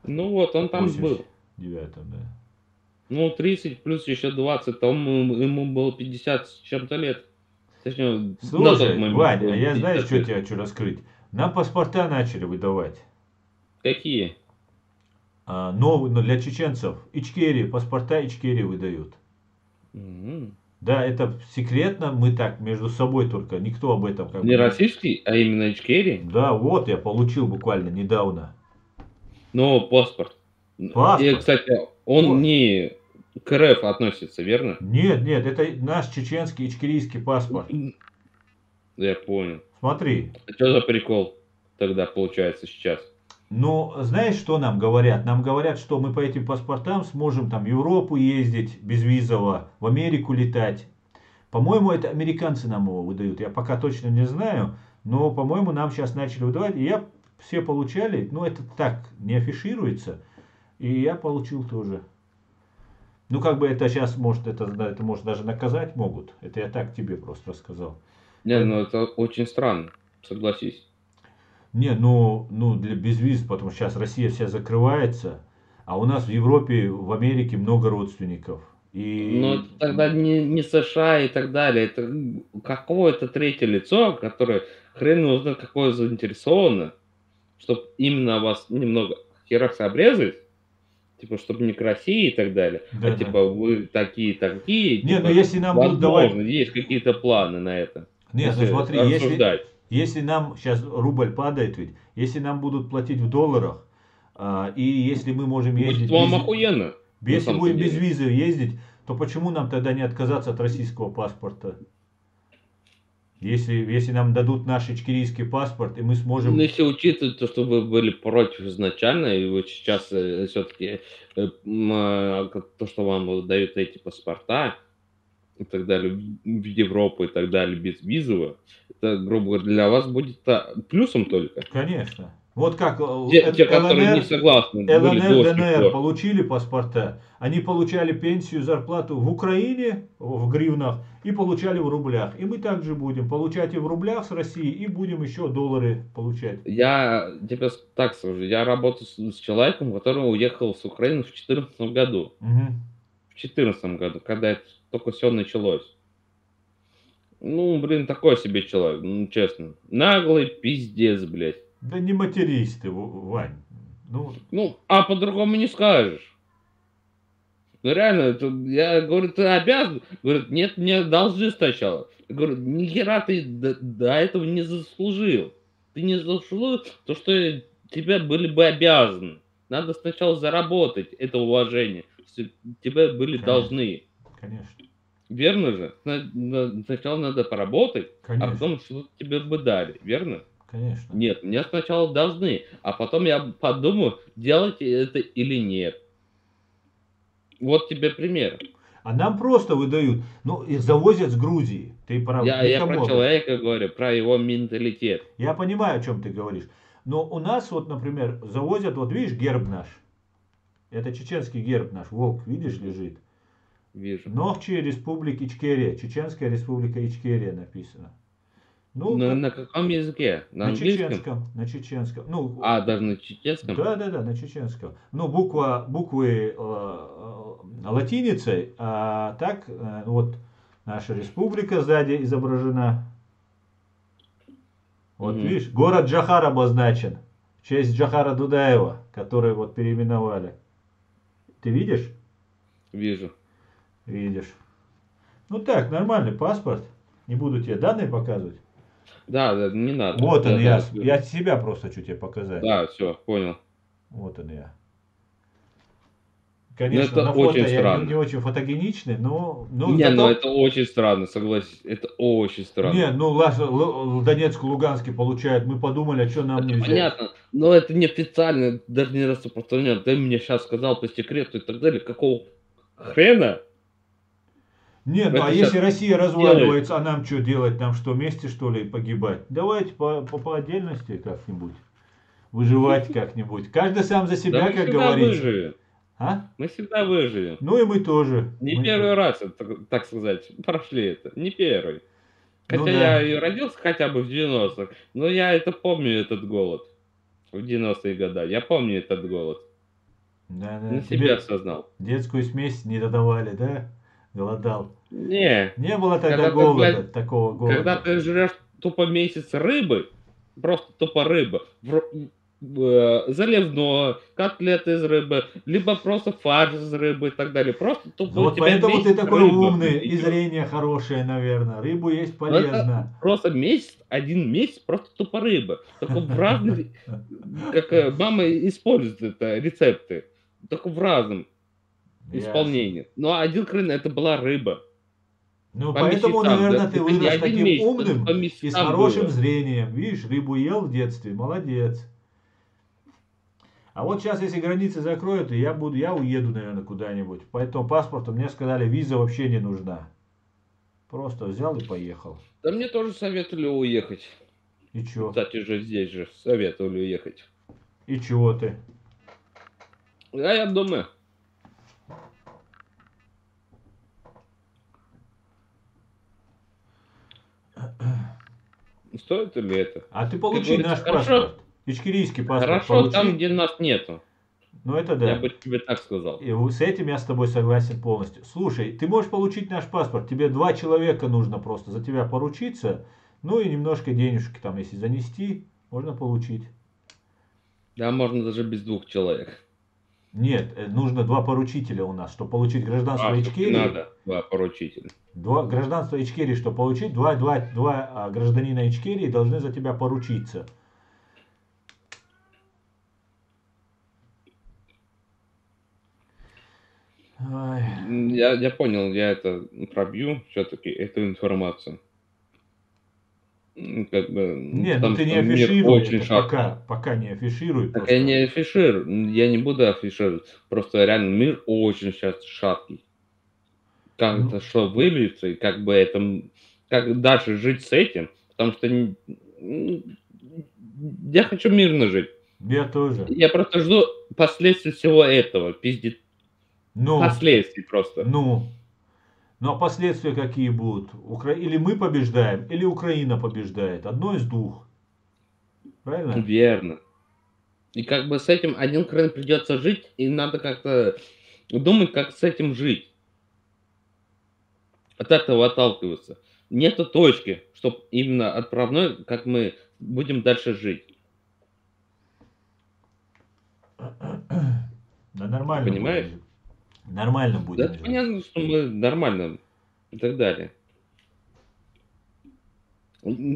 Ну вот, он там был.
89-м, да.
Ну, 30 плюс еще 20, там ему было 50 с чем-то лет. Точнее, на тот
Слушай,
момент
Вань, а
было
я знаешь,
50
что
лет.
тебе хочу раскрыть? Нам паспорта начали выдавать.
Какие?
Новые, но для чеченцев. Ичкерии, паспорта Ичкерии выдают.
Мгм.
Да, это секретно, мы так между собой только, никто об этом как бы
Не
не...
российский, а именно Ичкерии?
Да, вот я получил буквально недавно.
Но паспорт. И,
Паспорт.
кстати, он
Вот.
не к РФ относится, верно?
Нет, нет, это наш чеченский ичкерийский паспорт.
Я понял.
Смотри.
А что за прикол тогда получается сейчас?
Ну, знаешь, что нам говорят? Нам говорят, что мы по этим паспортам сможем там в Европу ездить безвизово, в Америку летать. По-моему, это американцы нам его выдают. Я пока точно не знаю, но, по-моему, нам сейчас начали выдавать. И я все получали, но это так не афишируется. И я получил тоже. Ну, как бы это сейчас, может, это может даже наказать могут. Это я так тебе просто рассказал.
Не, ну это очень странно, согласись.
Не, ну для безвиз, потому что сейчас Россия вся закрывается, а у нас в Европе, в Америке много родственников.
Но
И
это тогда не США и так далее. Это какое-то третье лицо, которое хрен его знает какое заинтересовано, чтобы именно вас немного херакс обрезать, типа, чтобы не к России и так далее, а
да, да.
типа вы такие,
Не, ну
типа,
если нам будут давать...
возможно, есть какие-то планы на это,
Нет, ну
если
смотри,
рассуждать.
если нам сейчас рубль падает ведь, если нам будут платить в долларах, и если мы можем
Будет
ездить
вам охуенно, на
если
самом-то
будем без
деле.
визы ездить, то почему нам тогда не отказаться от российского паспорта? Если нам дадут наш ичкерийский паспорт, и мы
Ну,
сможем...
если учитывать то, что вы были против изначально, и вы сейчас все-таки то, что вам дают эти паспорта и так далее, в Европу и так далее, безвизово, это, грубо говоря, для вас будет плюсом только.
Конечно. Вот как
Те, которые не согласны были
ЛНР,
до сих
ДНР
пор.
получили паспорта, они получали пенсию, зарплату в Украине, в гривнах, и получали в рублях. И мы также будем получать и в рублях с России, и будем еще доллары получать.
Я тебе так скажу, я работаю с человеком, который уехал с Украины в 2014 году.
Мгм.
В 2014 году, когда это только все началось. Ну, блин, такой себе человек, ну, честно. Наглый пиздец, блядь.
Да не матерись ты, Вань. Ну,
Ну, а по-другому не скажешь. Ну, реально, я говорю, ты обязан? Говорит, нет, мне должны сначала. Я говорю, ни хера ты до этого не заслужил. Ты не заслужил то, что тебе были бы обязаны. Надо сначала заработать это уважение. Тебе были
конечно,
должны.
конечно,
Верно же? Сначала надо поработать, а
конечно,
потом что-то тебе бы дали. Верно?
конечно.
Нет, мне сначала должны, а потом я подумаю, делать это или нет. Вот тебе пример.
А нам просто выдают, ну, их завозят с Грузии. Ты прав,
Я
никому
про
об этом.
человека говорю, про его менталитет.
Я понимаю, о чем ты говоришь. Но у нас вот, например, завозят, вот видишь, герб наш. Это чеченский герб наш, волк, видишь, лежит.
Вижу.
Нохчи Республики Ичкерия, Чеченская Республика Ичкерия написано. Ну,
На каком языке? На
на
английском?
чеченском, на чеченском. Ну,
А, даже на чеченском?
да, да, да, на чеченском. Ну, буквы латиницей, а так вот наша республика сзади изображена. Вот
Мгм.
видишь, город Джахар обозначен. В честь Джохара Дудаева, который вот переименовали. Ты видишь?
Вижу.
Видишь. Ну так, нормальный паспорт. Не буду тебе данные показывать.
Да, да, не надо.
Вот он я.
Да,
Я себя просто хочу тебе показать.
да, все, понял.
Вот он я.
Ну,
Конечно,
это
на фото
очень
я не
странно.
очень фотогеничный, но
Не, ну
зато...
это очень странно, согласись. Это очень
Не,
странно.
ну в Донецке, Луганске получают. Мы подумали, а что нам не
Это
взять?
понятно, но это неофициально, даже не распространено. Ты мне сейчас сказал по секрету и так далее. Какого хрена
Не, ну а
это
если
сейчас
Россия
делается?
разваливается, а нам что делать? Нам что, вместе что ли погибать? Давайте по отдельности как-нибудь. Выживать как-нибудь. Каждый сам за
Да
себя,
мы
как
всегда
говорится.
выживем.
А?
Мы всегда выживем.
Ну и мы тоже.
Не
Мы тоже.
первый раз, так сказать, прошли это. Не первый.
Ну
Хотя я
да.
и родился хотя бы в 90-х, но я это помню, этот голод. В 90-е годы. Я помню этот голод.
Да,
На
да.
себя
Тебе
осознал.
детскую смесь не додавали, да? Голодал.
Не,
Не было тогда
когда ты,
голода,
блядь,
такого
когда
голода.
ты жрешь тупо месяц рыбы, просто тупо рыба, заливное, котлеты из рыбы, либо просто фарш из рыбы и так далее. Просто тупо
Ну
у
вот
тебя
поэтому
месяц
ты такой
рыба,
умный и
идет.
зрение хорошее, наверное. Рыбу есть
Но это
полезно.
просто месяц, один месяц просто тупо рыба. Только в разных, как мама использует это рецепты, только в разном
Ясно.
исполнении. Но один хрен это была рыба.
Ну,
По
поэтому,
месяцам, да.
наверное, ты
Это не
вырос
один
таким
месяц, это по
умным и с
месяцам
хорошим
было.
зрением. Видишь, рыбу ел в детстве, молодец. А вот сейчас, если границы закроют, я уеду, наверное, куда-нибудь. Поэтому паспорту мне сказали, виза вообще не нужна. Просто взял и поехал.
Да мне тоже советовали уехать.
И чё?
Кстати же, здесь же советовали уехать.
И чего ты?
А я думаю, стоит ли это?
А ты
Как
получи
говорится,
наш
хорошо,
паспорт. Ичкерийский паспорт
хорошо там,
получи.
где нас нету.
Ну это
Я
да.
бы тебе так сказал.
И с этим я с тобой согласен полностью. Слушай, ты можешь получить наш паспорт. Тебе 2 человека нужно просто за тебя поручиться. Ну и немножко денежки там, если занести, можно получить.
Да, можно даже без 2 человек.
Нет, нужно 2 поручителя у нас, чтобы получить гражданство
Чтоб не
Ичкерии.
надо, да, поручитель.
Гражданство Ичкерии, чтобы получить, два гражданина Ичкерии должны за тебя поручиться. Ой.
Я понял, я это пробью все-таки, эту информацию. Как бы,
Не, ну
потому
ты не
что мир
афишируй
очень
это
шаткий.
пока не афишируй
Так я
просто.
не афиширую, я не буду афишировать. Просто реально мир очень сейчас шаткий. Как
Ну,
это что выльется, и как бы это, как дальше жить с этим, потому что я хочу мирно жить.
я тоже.
Я просто жду последствий всего этого, пиздец,
Ну,
последствий просто.
ну. Ну а последствия какие будут? Или мы побеждаем, или Украина побеждает. Одно из двух. Правильно?
Верно. И как бы с этим один хрен придется жить, и надо как-то думать, как с этим жить. От этого отталкиваться. Нету точки, чтоб именно отправной, как мы будем дальше жить.
Да
Ты
нормально будем
понимаешь?
жить. Нормально
Да
будем
это
жить.
понятно, что мы нормально и так далее.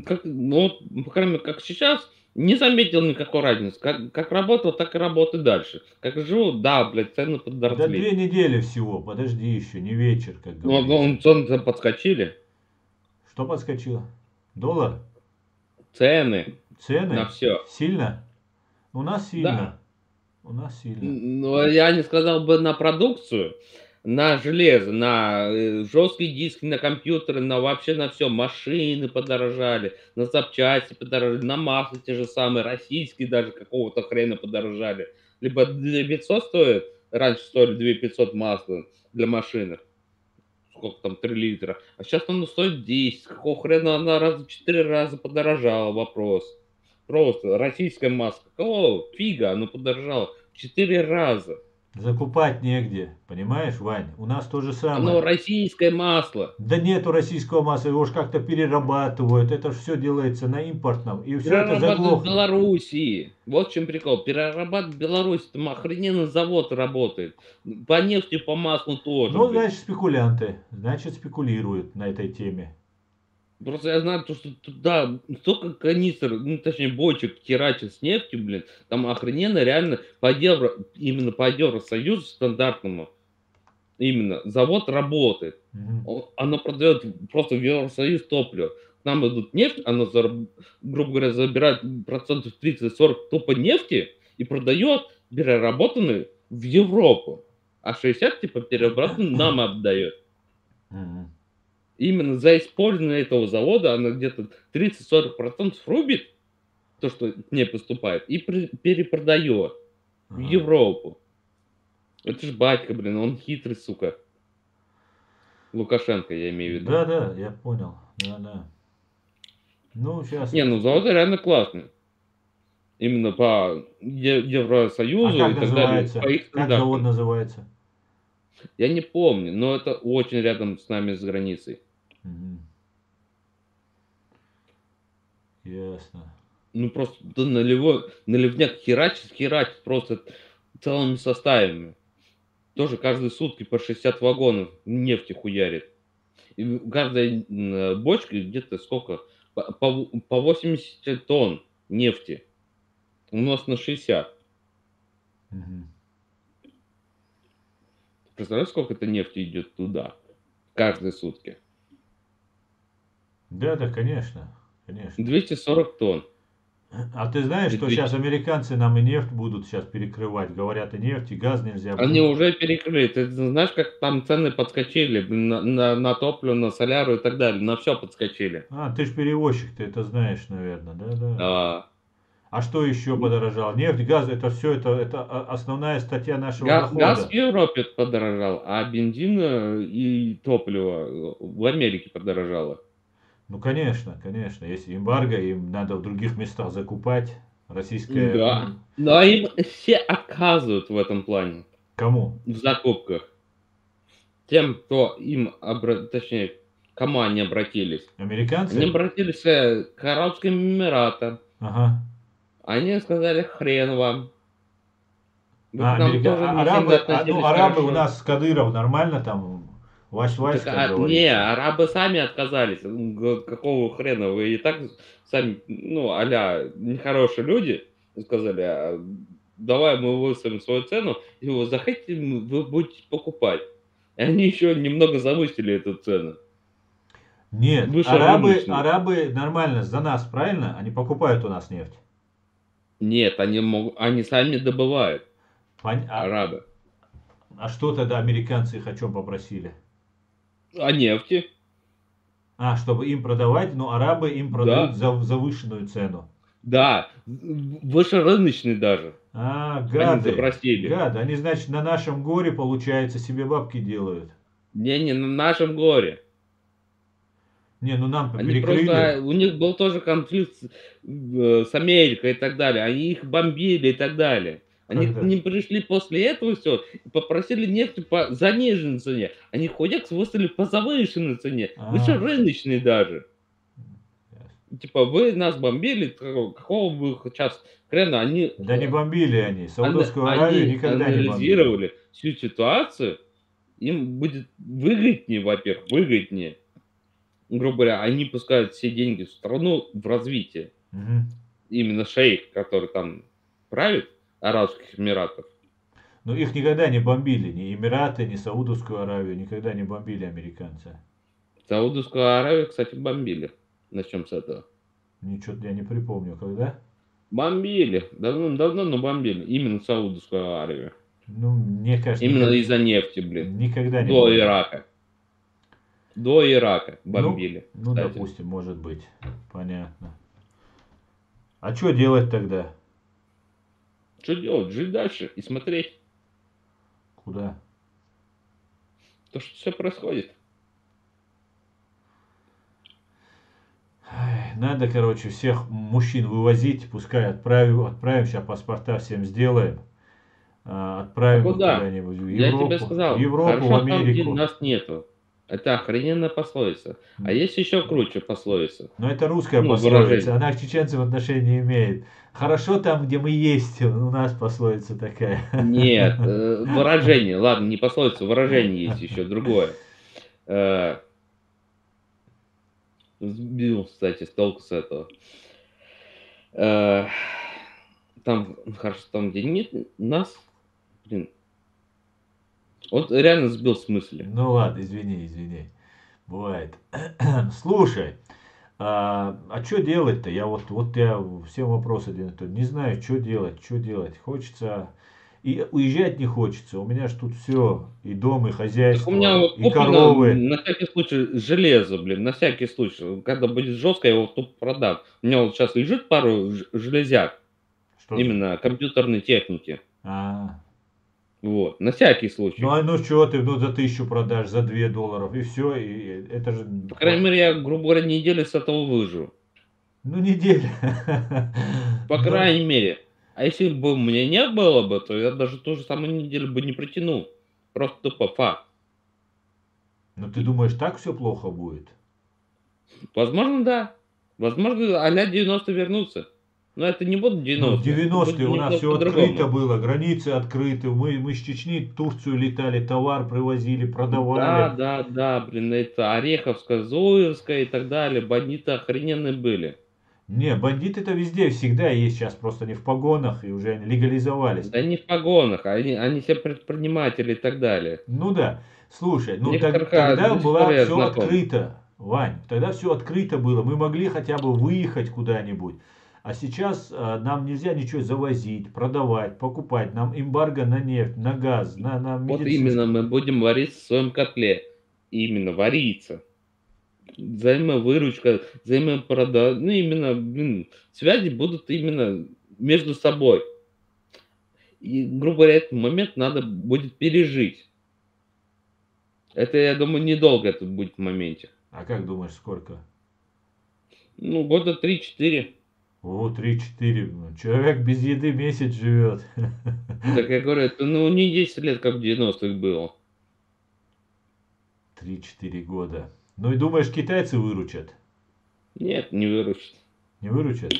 Как, ну, вот, по крайней мере, как сейчас, не заметил никакой разницы. Как работал, так и работаю дальше. Как живу, да, блядь, цены
Да
подросли.
2 недели всего. Подожди еще, не вечер, как
Ну,
говорится.
цены подскочили.
Что подскочило? Доллар?
Цены на
Цены?
все.
Сильно? У нас
Да.
сильно. У нас сильно.
Но я не сказал бы на продукцию, на железо, на жесткие диски, на компьютеры, на вообще на все. Машины подорожали, на запчасти подорожали, на масло те же самые, российские даже какого-то хрена подорожали. Либо 2500 стоит, раньше стоили 2500 масла для машины, сколько там, 3 литра, а сейчас оно стоит 10. Какого хрена она раза в 4 раза подорожала, вопрос. Просто российская маска. Какого фига оно подорожало в 4 раза?
Закупать негде, понимаешь, Вань? У нас то же
Оно
самое.
российское масло.
Да нету российского масла, его ж как-то перерабатывают, это ж все делается на импортном, и все это
Перерабатывают в
заглохнет.
Белоруссии. Вот в чем прикол. Перерабатывают в Беларуси. Там охрененный завод работает. По нефти, по маслу тоже,
Ну,
блин.
значит, спекулянты, значит, спекулируют на этой теме.
Просто я знаю, то, что туда столько канистр, ну, точнее, бочек херачат с нефтью, блин. Там охрененно реально по евро, именно по Евросоюзу стандартному, именно завод работает.
Мгм.
Оно продает просто в Евросоюз топливо. К нам идут нефть, оно, грубо говоря, забирает процентов 30-40 тупо нефти и продает переработанную в Европу. А 60 типа переработанную нам отдает.
Мгм.
Именно за использование этого завода она где-то 30-40% рубит, то, что к ней поступает, и перепродает в
Ага.
Европу. Это ж батька, блин, он хитрый, сука. Лукашенко, я имею в виду.
Да-да, я понял. Да-да. Ну, сейчас.
Не, ну заводы реально классные. Именно по
А
Евросоюзу
как
и так далее, по
называется?
их
Как завод
стандартам.
называется?
Я не помню, но это очень рядом с нами, с границей.
Мгм. Ясно.
Ну просто да наливняк херачит просто целыми составами. Тоже каждые сутки по 60 вагонов нефти хуярит. И каждая бочка где-то сколько? По 80 тонн нефти. У нас на 60.
Мгм.
Представляешь, сколько это нефти идет туда каждые сутки?
Да-да, конечно. Конечно.
240 тонн.
А ты знаешь,
И
что
ты
сейчас американцы нам и нефть будут сейчас перекрывать? Говорят, и нефть, и газ нельзя
Они
будет.
уже перекрыли. Ты знаешь, как там цены подскочили, блин, на топливо, на соляру и так далее, на все подскочили.
А, ты ж перевозчик, ты это знаешь, наверное, да-да.
А,
А что еще
м,
подорожало? Нефть, газ, это все, это основная статья нашего
газ в
дохода.
Европе подорожал, а бензин, и топливо, в Америке подорожало.
Ну, конечно, конечно. Если эмбарго, им надо в других местах закупать. Российская...
Да, но им все отказывают в этом плане,
Кому?
в закупках. Тем, кто им точнее, к кому они обратились. Они
Американцы?
обратились, к Арабским Эмиратам.
Ага.
Они сказали: "Хрен вам". Вы к
А,
нам тоже не сильно
ну,
относились
арабы у
хорошо.
нас Кадыров нормально там, вась-вась,
Так,
как
не,
говорится.
арабы сами отказались. Говорят: "Какого хрена? Вы и так сами, ну, нехорошие люди". Сказали: "Давай мы выставим свою цену, и вы захотите, вы будете покупать". И они еще немного завысили эту цену,
Нет,
выше рыночной.
арабы нормально за нас, правильно? Они покупают у нас нефть.
Нет, они сами добывают,
Пон- А,
арабы.
а что тогда американцы их о чем попросили?
А нефти?
А, чтобы им продавать, но арабы им продают
Да,
за завышенную цену.
да, выше рыночной даже.
А,
Они
гады,
запросили.
гады. Они, значит, на нашем горе, получается, себе бабки делают.
Не на нашем горе.
Не, ну нам
Они
перекрыли.
просто у них был тоже конфликт с Америкой и так далее. Они их бомбили и так далее. Они к
Когда?
ним пришли после этого всё и попросили нефть по заниженной цене. Они ходят, выставили по завышенной цене, выше
А,
рыночной даже.
ясно.
Типа: "Вы нас бомбили, какого вы щас хрена?"
Да не бомбили они. Саудовскую Аравию
Они
никогда не бомбили.
анализировали всю ситуацию. Им будет выгоднее, во-первых, выгоднее. Грубо говоря, они пускают все деньги в страну в развитие.
Мгм.
Именно шейх, который там правит, Арабских Эмиратов.
Но их никогда не бомбили. Ни Эмираты, ни Саудовскую Аравию. Никогда не бомбили американцы.
Саудовскую Аравию, кстати, бомбили. Начнем с этого.
Ничего я не припомню, когда.
Бомбили. Давно, но бомбили. Именно Саудовскую Аравию.
Ну, мне кажется,
Именно из-за нефти, блин.
никогда не
До
бомбили.
Ирака. До Ирака
Ну,
бомбили,
ну,
кстати.
допустим, может быть. Понятно. А что делать тогда?
Что делать? Жить дальше и смотреть
Куда?
то, что все происходит.
Ай, надо, короче, всех мужчин вывозить, пускай отправим, сейчас паспорта всем сделаем.
А
отправим их
куда?
куда-нибудь в
Я тебе
В
сказал,
Европу, в
хорошо там, где
Америку.
нас нету. Это охрененная пословица. А
М,
есть еще круче пословица.
Но это русская
Ну,
пословица,
выражение.
она к чеченцам отношения не имеет. Хорошо там, где мы есть, у нас пословица такая.
Нет, выражение. Ладно, не пословица, выражение есть еще другое. Э, Сбил, кстати, с толку с этого. Э, Там, хорошо, там, где нет нас, блин, вот реально сбил с мысли.
Ну ладно, извини, извини. Бывает. Слушай, что делать-то? Вот я все вопросы один и тот. Не знаю, что делать, что делать. Хочется, и уезжать не хочется. У меня ж тут все, и дом, и
Так у меня
хозяйство,
вот
и
куплено
коровы.
на всякий случай железо, блин, на всякий случай. Когда будет жестко, я его тупо продам. У меня вот сейчас лежит пару железяк,
Что за...
именно компьютерной техники.
А,
Вот, на всякий
ну
случай.
а ну что ты, ну за 1000 продашь, за $2, и все, и это же,
По крайней мере, я, грубо говоря, неделю с этого выживу.
ну неделя.
По
Ну,
крайней мере. А если бы у меня не было бы, то я даже ту же самую неделю бы не протянул. Просто тупо факт.
ну ты думаешь, так все плохо будет?
Возможно, да. Возможно, а-ля 90 вернутся. Но это не будут
Ну, в
90, это будет
90-е у нас
немного
все открыто
по-другому.
было, границы открыты. Мы с Чечни в Турцию летали, товар привозили,
Да,
продавали.
да, да, блин, это Ореховская, Зуевская и так далее. Бандиты охрененные были.
Не, бандиты-то везде всегда есть, сейчас просто не в погонах и уже они легализовались.
Да не в погонах, они все предприниматели и так далее.
Ну да, слушай, ну
Некоторых,
тогда
до сих пор
была
я
все
знаком.
открыто, Вань, тогда все открыто было. Мы могли хотя бы выехать куда-нибудь. А сейчас нам нельзя ничего завозить, продавать, покупать. Нам эмбарго на нефть, на газ, на
Вот именно
медицинскую.
мы будем вариться в своем котле. Именно вариться. Взаимовыручка, ну, именно, блин, связи будут именно между собой. И, грубо говоря, этот момент надо будет пережить. Это, я думаю, недолго это будет в моменте.
А как думаешь, сколько?
Ну, года 3-4.
О, 3-4. Человек без еды месяц живет.
Так я говорю, это, ну, не 10 лет, как в 90-х было.
3-4 года. Ну и думаешь, китайцы выручат?
Нет, не выручит.
Не выручат?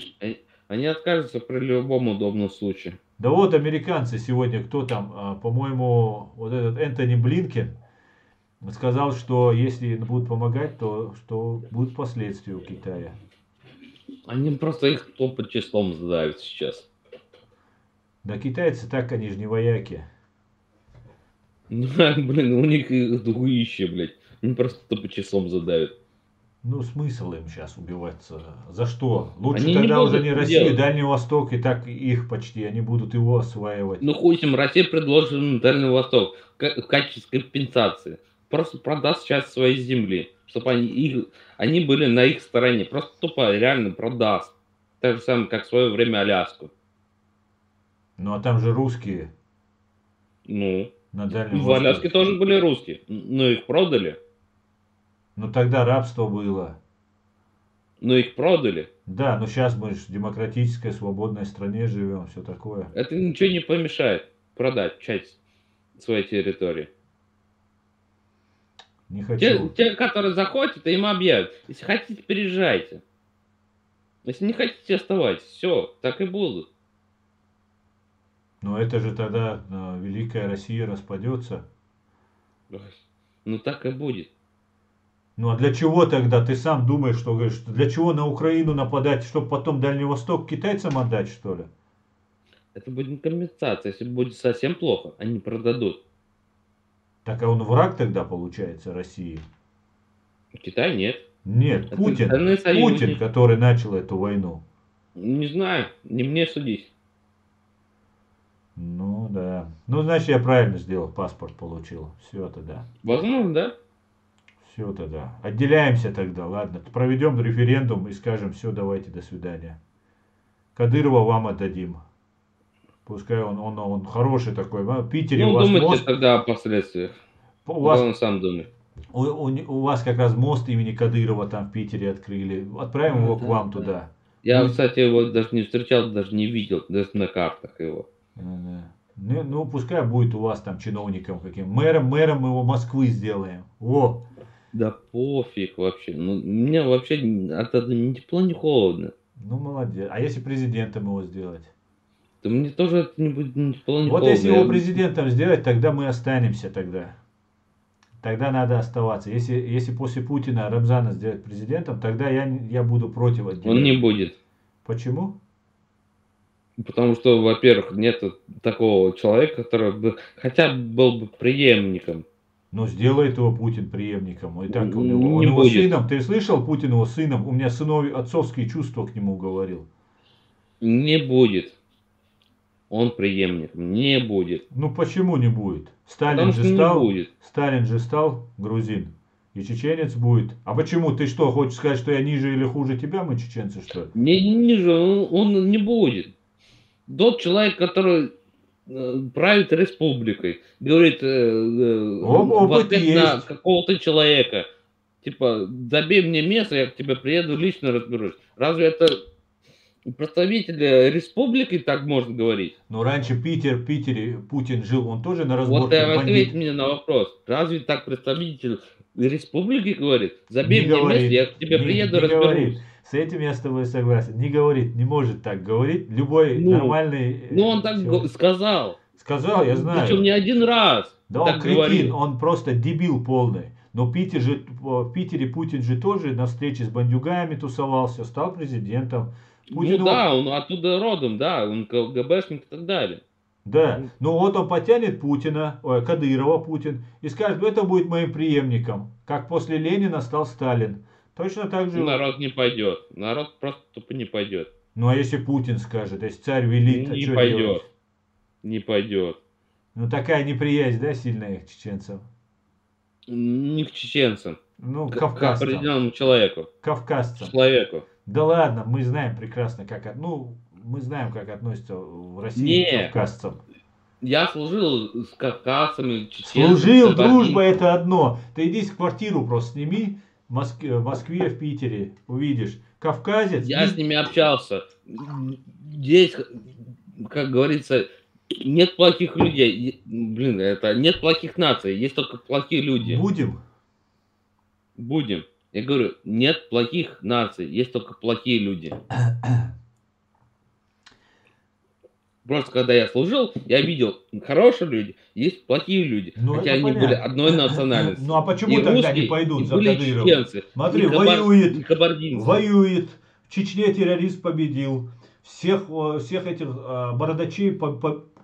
Они откажутся при любом удобном случае.
Да вот американцы сегодня, кто там, по-моему, вот этот Энтони Блинкен сказал, что если будут помогать, то что будут последствия у Китая.
Они просто их топот числом задавят сейчас.
Да китайцы так, они же не вояки.
Ну, блин, у них и дуище, блядь. Они просто тупо числом задавят.
Ну, смысл им сейчас убиваться? За что? Лучше
Они не
тогда уже
будут
не
это
Россию,
делать.
Дальний Восток, и так их почти, они будут его осваивать.
Ну хуй с ним, Россия предложит им Дальний Восток в качестве компенсации. Просто продаст часть своей земли, чтобы они были на их стороне. Просто тупо реально продаст. Так же самое, как в свое время Аляску.
Ну, а там же русские
Ну,
на Дальнем
в Аляске
Востоке.
тоже были русские, но их продали.
Ну, тогда рабство было.
Но их продали.
Да, но сейчас мы же в демократической, свободной стране живем, все такое.
Это ничего не помешает продать часть своей территории.
Не
Те,
хочу.
те, которые захотят, им объявят. Если хотите, переезжайте. Если не хотите, оставайтесь. Все, так и будут.
Но это же тогда Великая Россия распадется.
Ой, ну так и будет.
Ну а для чего тогда? Ты сам думаешь, что говоришь, что для чего на Украину нападать, чтобы потом Дальний Восток китайцам отдать, что ли?
Это будет компенсация. Если будет совсем плохо, они продадут.
Так а он враг тогда получается России?
Китай нет.
Нет,
Это
Путин.
стальной
Путин,
союзник.
который начал эту войну.
Не знаю, не мне судить.
Ну да. Ну, значит, я правильно сделал, паспорт получил. Все тогда.
Возможно, да?
Все тогда. Отделяемся тогда, ладно. Проведем референдум и скажем, все, давайте, до свидания. Кадырова вам отдадим. Пускай он хороший такой. В Питере у
Ну,
вас
думайте
мост.
тогда о последствиях.
У вас,
Главное, сам думай.
у вас как раз мост имени Кадырова там в Питере открыли. Отправим его к
Да,
вам
да.
туда.
Я,
Будет.
кстати, его даже не встречал, даже не видел, даже на картах его.
Да. Ну, пускай будет у вас там чиновником каким. Мэром мы его Москвы сделаем. О,
Да пофиг вообще. Ну, мне вообще от этого ни тепло, ни холодно.
ну молодец. А если президентом его сделать?
Да мне тоже это не будет ни тепло, ни
Вот если
холодно.
его президентом сделать, тогда мы останемся тогда. Тогда надо оставаться. Если после Путина Рамзана сделать президентом, тогда я буду против
Он не
отделения.
будет.
Почему?
Потому что, во-первых, нет такого человека, который бы хотя бы был бы преемником.
Ну, сделает его Путин преемником. И так он
Не
его
будет.
сыном. Ты слышал, Путин его сыном? У меня отцовские чувства к нему говорил.
Не будет. Он преемником. Не будет.
Ну, почему не будет?
Потому что не будет.
Сталин же стал грузин. И чеченец будет. А почему? Ты что, хочешь сказать, что я ниже или хуже тебя, мы чеченцы, что ли?
Не ниже он не будет. Тот человек, который правит республикой, говорит в
Опыт
ответ на
есть.
какого-то человека, типа, забей мне место, я к тебе приеду, лично разберусь. Разве это представитель республики так можно говорить?
Но раньше в Питере Путин жил, он тоже на
Вот
разборке
ответь
бандит.
мне на вопрос. Разве так представитель республики говорит?
Не
Забей мне место,
говорит,
я к тебе приеду,
не говорит.
разберусь.
С этим я с тобой согласен. Не говорит, не может так говорить. Любой
Ну,
нормальный
ну он так
человек.
сказал.
Сказал, я
Причем не
знаю.
один раз
Да он
так
кретин,
говорил.
он просто дебил полный. Но в Питере Путин же тоже на встрече с бандюгами тусовался, стал президентом.
Ну
Путину,
да, он оттуда родом, да, он КГБшник и так далее.
да, ну вот он потянет Путина, Кадырова Путин, и скажет, «Ну, это будет моим преемником, как после Ленина стал Сталин. Точно так же,
Народ не пойдет. Народ просто тупо не пойдет.
ну а если Путин скажет, если царь велит, а
Не
что делать?
пойдет. Не пойдет.
Ну такая неприязнь, да, сильная к чеченцам?
Не к чеченцам.
Ну,
К
кавказцам.
определенному человеку.
Кавказцам.
Человеку.
Да ладно, мы знаем прекрасно, ну, мы знаем, как относятся в России к
Не,
кавказцам.
я служил с кавказцами, чеченцами,
Служил, дружба
кабардинцами.
это одно. Ты иди квартиру просто сними в Москве, в Питере, увидишь. Кавказец,
Я с ними общался. Здесь, как говорится, нет плохих людей. Блин, это нет плохих наций, есть только плохие люди.
будем.
Будем. Я говорю, нет плохих наций, есть только плохие люди. Просто когда я служил, я видел хорошие люди, есть плохие люди.
Ну,
Хотя
это
они были
понятно.
одной
Ну, а
национальности. И
почему тогда не
русские, и
пойдут за
были
Кадырова?
чеченцы,
Смотри,
и кабардинцы.
воюет. В Чечне террорист победил. Всех этих бородачей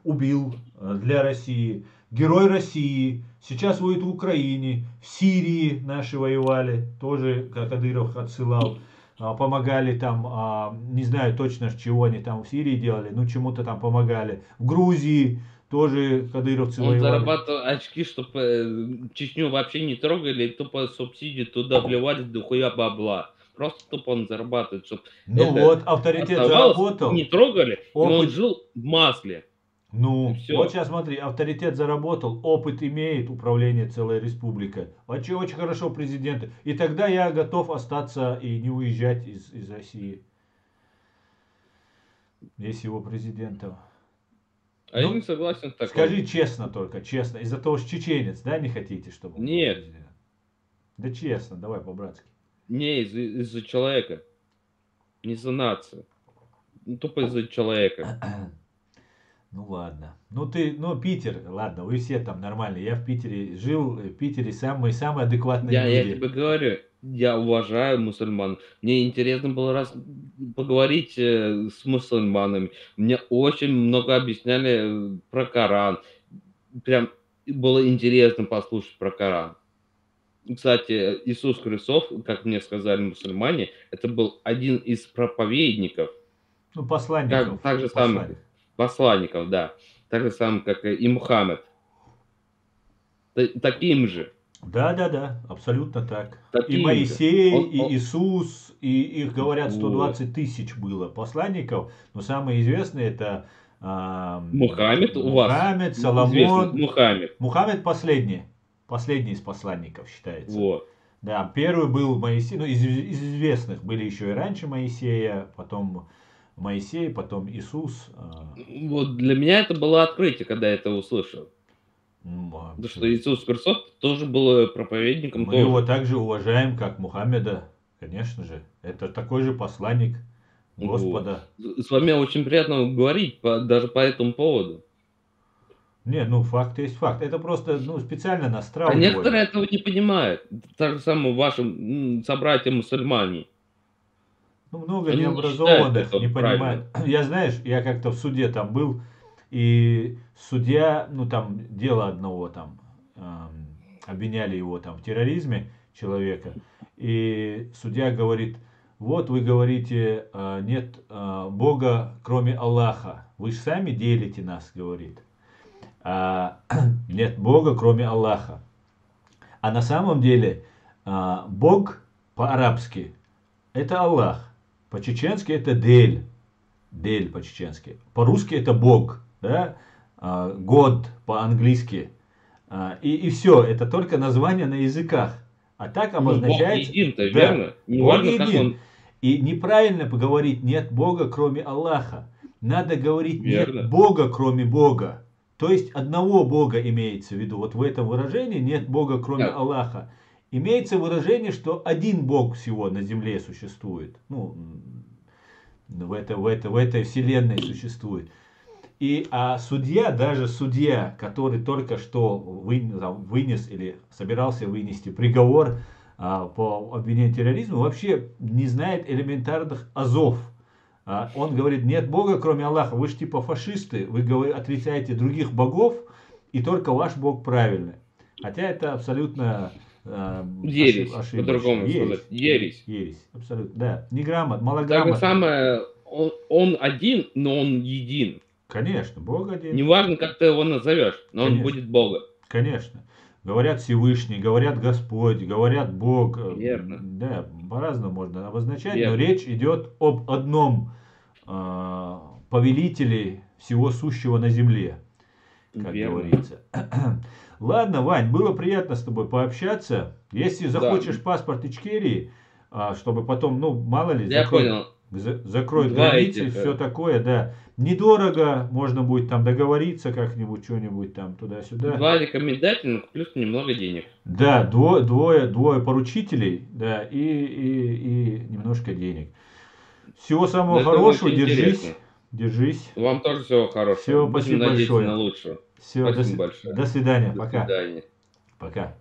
убил для России. Герой России. Сейчас воюет в Украине. В Сирии наши воевали. Тоже Кадыров отсылал. Помогали там, не знаю точно, чего они там в Сирии делали, но чему-то там помогали. В Грузии тоже кадыровцы
Он
воевали.
зарабатывал очки, чтобы Чечню вообще не трогали, и тупо субсидии туда вливали дохуя бабла. Просто тупо он зарабатывает, чтобы
Ну
это
вот, авторитет
оставалось,
заработал.
не трогали, и он
Опыт.
жил в масле. И
Ну,
все.
вот сейчас смотри, авторитет заработал, опыт имеет управление целой республикой. Очень, очень хорошо президенты. И тогда я готов остаться и не уезжать из России. Если его президентом.
А я
Ну,
не согласен с таким.
скажи честно только, честно. Из-за того, что чеченец, да, не хотите, чтобы он был
Нет.
президентом? Да честно, давай по-братски.
Не из-за человека. Не из-за нации. Ну, тупо из-за человека.
Ну ладно. Ну Питер, ладно, вы все там нормальные. Я в Питере жил, в Питере самые адекватные
Я
люди.
тебе говорю, я уважаю мусульман. Мне интересно было раз поговорить с мусульманами. Мне очень много объясняли про Коран. Прям было интересно послушать про Коран. Кстати, Иисус Христос, как мне сказали мусульмане, это был один из проповедников.
Ну, посланников.
Так же самых посланников, да. Так же самых, как и Мухаммед. Таким же.
Да, абсолютно так. И
Таким
Моисей,
же.
и Иисус, и их говорят
Вот.
120 тысяч было посланников. Но самые известные это
Мухаммед у вас.
Мухаммед,
Известный
Соломон.
Мухаммед.
Мухаммед последний. Последний из посланников считается.
Вот.
Да, первый был Моисей, ну из известных были еще и раньше Моисея, потом Моисей, потом Иисус.
Вот для меня это было открытие, когда я это услышал. То, что
Абсолютно.
Иисус Христос тоже был проповедником
Мы его
тоже.
также уважаем, как Мухаммеда, конечно же. Это такой же посланник
Вот.
Господа.
С вами очень приятно говорить даже по этому поводу.
Не, ну факт есть факт. Это просто, ну, специально нас
А некоторые
травливали.
этого не понимают. Так же самое ваши собратья-мусульмане.
Ну, много
Они не считают
необразованных,
это
не понимают.
правильным.
Я, знаешь, я как-то в суде там был, и судья, ну, там, дело одного там, обвиняли его там в терроризме человека, и судья говорит, вот вы говорите, нет Бога, кроме Аллаха. Вы же сами делите нас, говорит. А, нет Бога, кроме Аллаха. А на самом деле Бог по-арабски это Аллах. По-чеченски это Дель. Дель по-чеченски. По-русски это Бог. Да? God по-английски. И все. Это только название на языках. А так
Ну, Бог
обозначается...
един-то,
Да,
верно?
Бог
Неважно, как
един.
он
И неправильно поговорить нет Бога, кроме Аллаха. Надо говорить нет
верно.
Бога, кроме Бога. То есть одного Бога имеется в виду. Вот в этом выражении нет Бога, кроме
Так,
Аллаха. Имеется выражение, что один Бог всего на земле существует. Ну, в этой вселенной существует. Судья, даже судья, который только что вынес или собирался вынести приговор по обвинению в терроризме, вообще не знает элементарных азов. Он говорит, нет Бога, кроме Аллаха. Вы же типа фашисты, вы отрицаете других богов, и только ваш Бог правильный. Хотя это абсолютно
ересь,
ошибочно.
по-другому сказать,
Ересь.
ересь.
Ересь. Абсолютно, да. Неграмотно,
Так же
малограмотно.
самое, он один, но он един.
Конечно, Бог один.
Неважно, как ты его назовешь, но он
Конечно.
будет Богом.
Конечно. Говорят Всевышний, говорят Господь, говорят Бог.
Верно,
Да, по-разному можно обозначать, но
верно,
речь идет об одном повелителе всего сущего на земле, как
верно.
говорится. Ладно, Вань, было приятно с тобой пообщаться. Если
Да,
захочешь паспорт Ичкерии, чтобы потом, ну, мало ли,
я понял.
закроют
Два
границы и
этих,
все такое, да. Недорого, можно будет там договориться как-нибудь, что-нибудь там туда-сюда.
два рекомендательных плюс немного денег.
Да, двое поручителей, да, и немножко денег. Всего самого
Это
хорошего,
очень
держись,
интересно.
держись.
Вам тоже всего хорошего.
Все,
Будем
спасибо
надеяться
большое.
на лучшее.
Все,
Спасибо большое.
до свидания,
До
пока.
свидания.
Пока.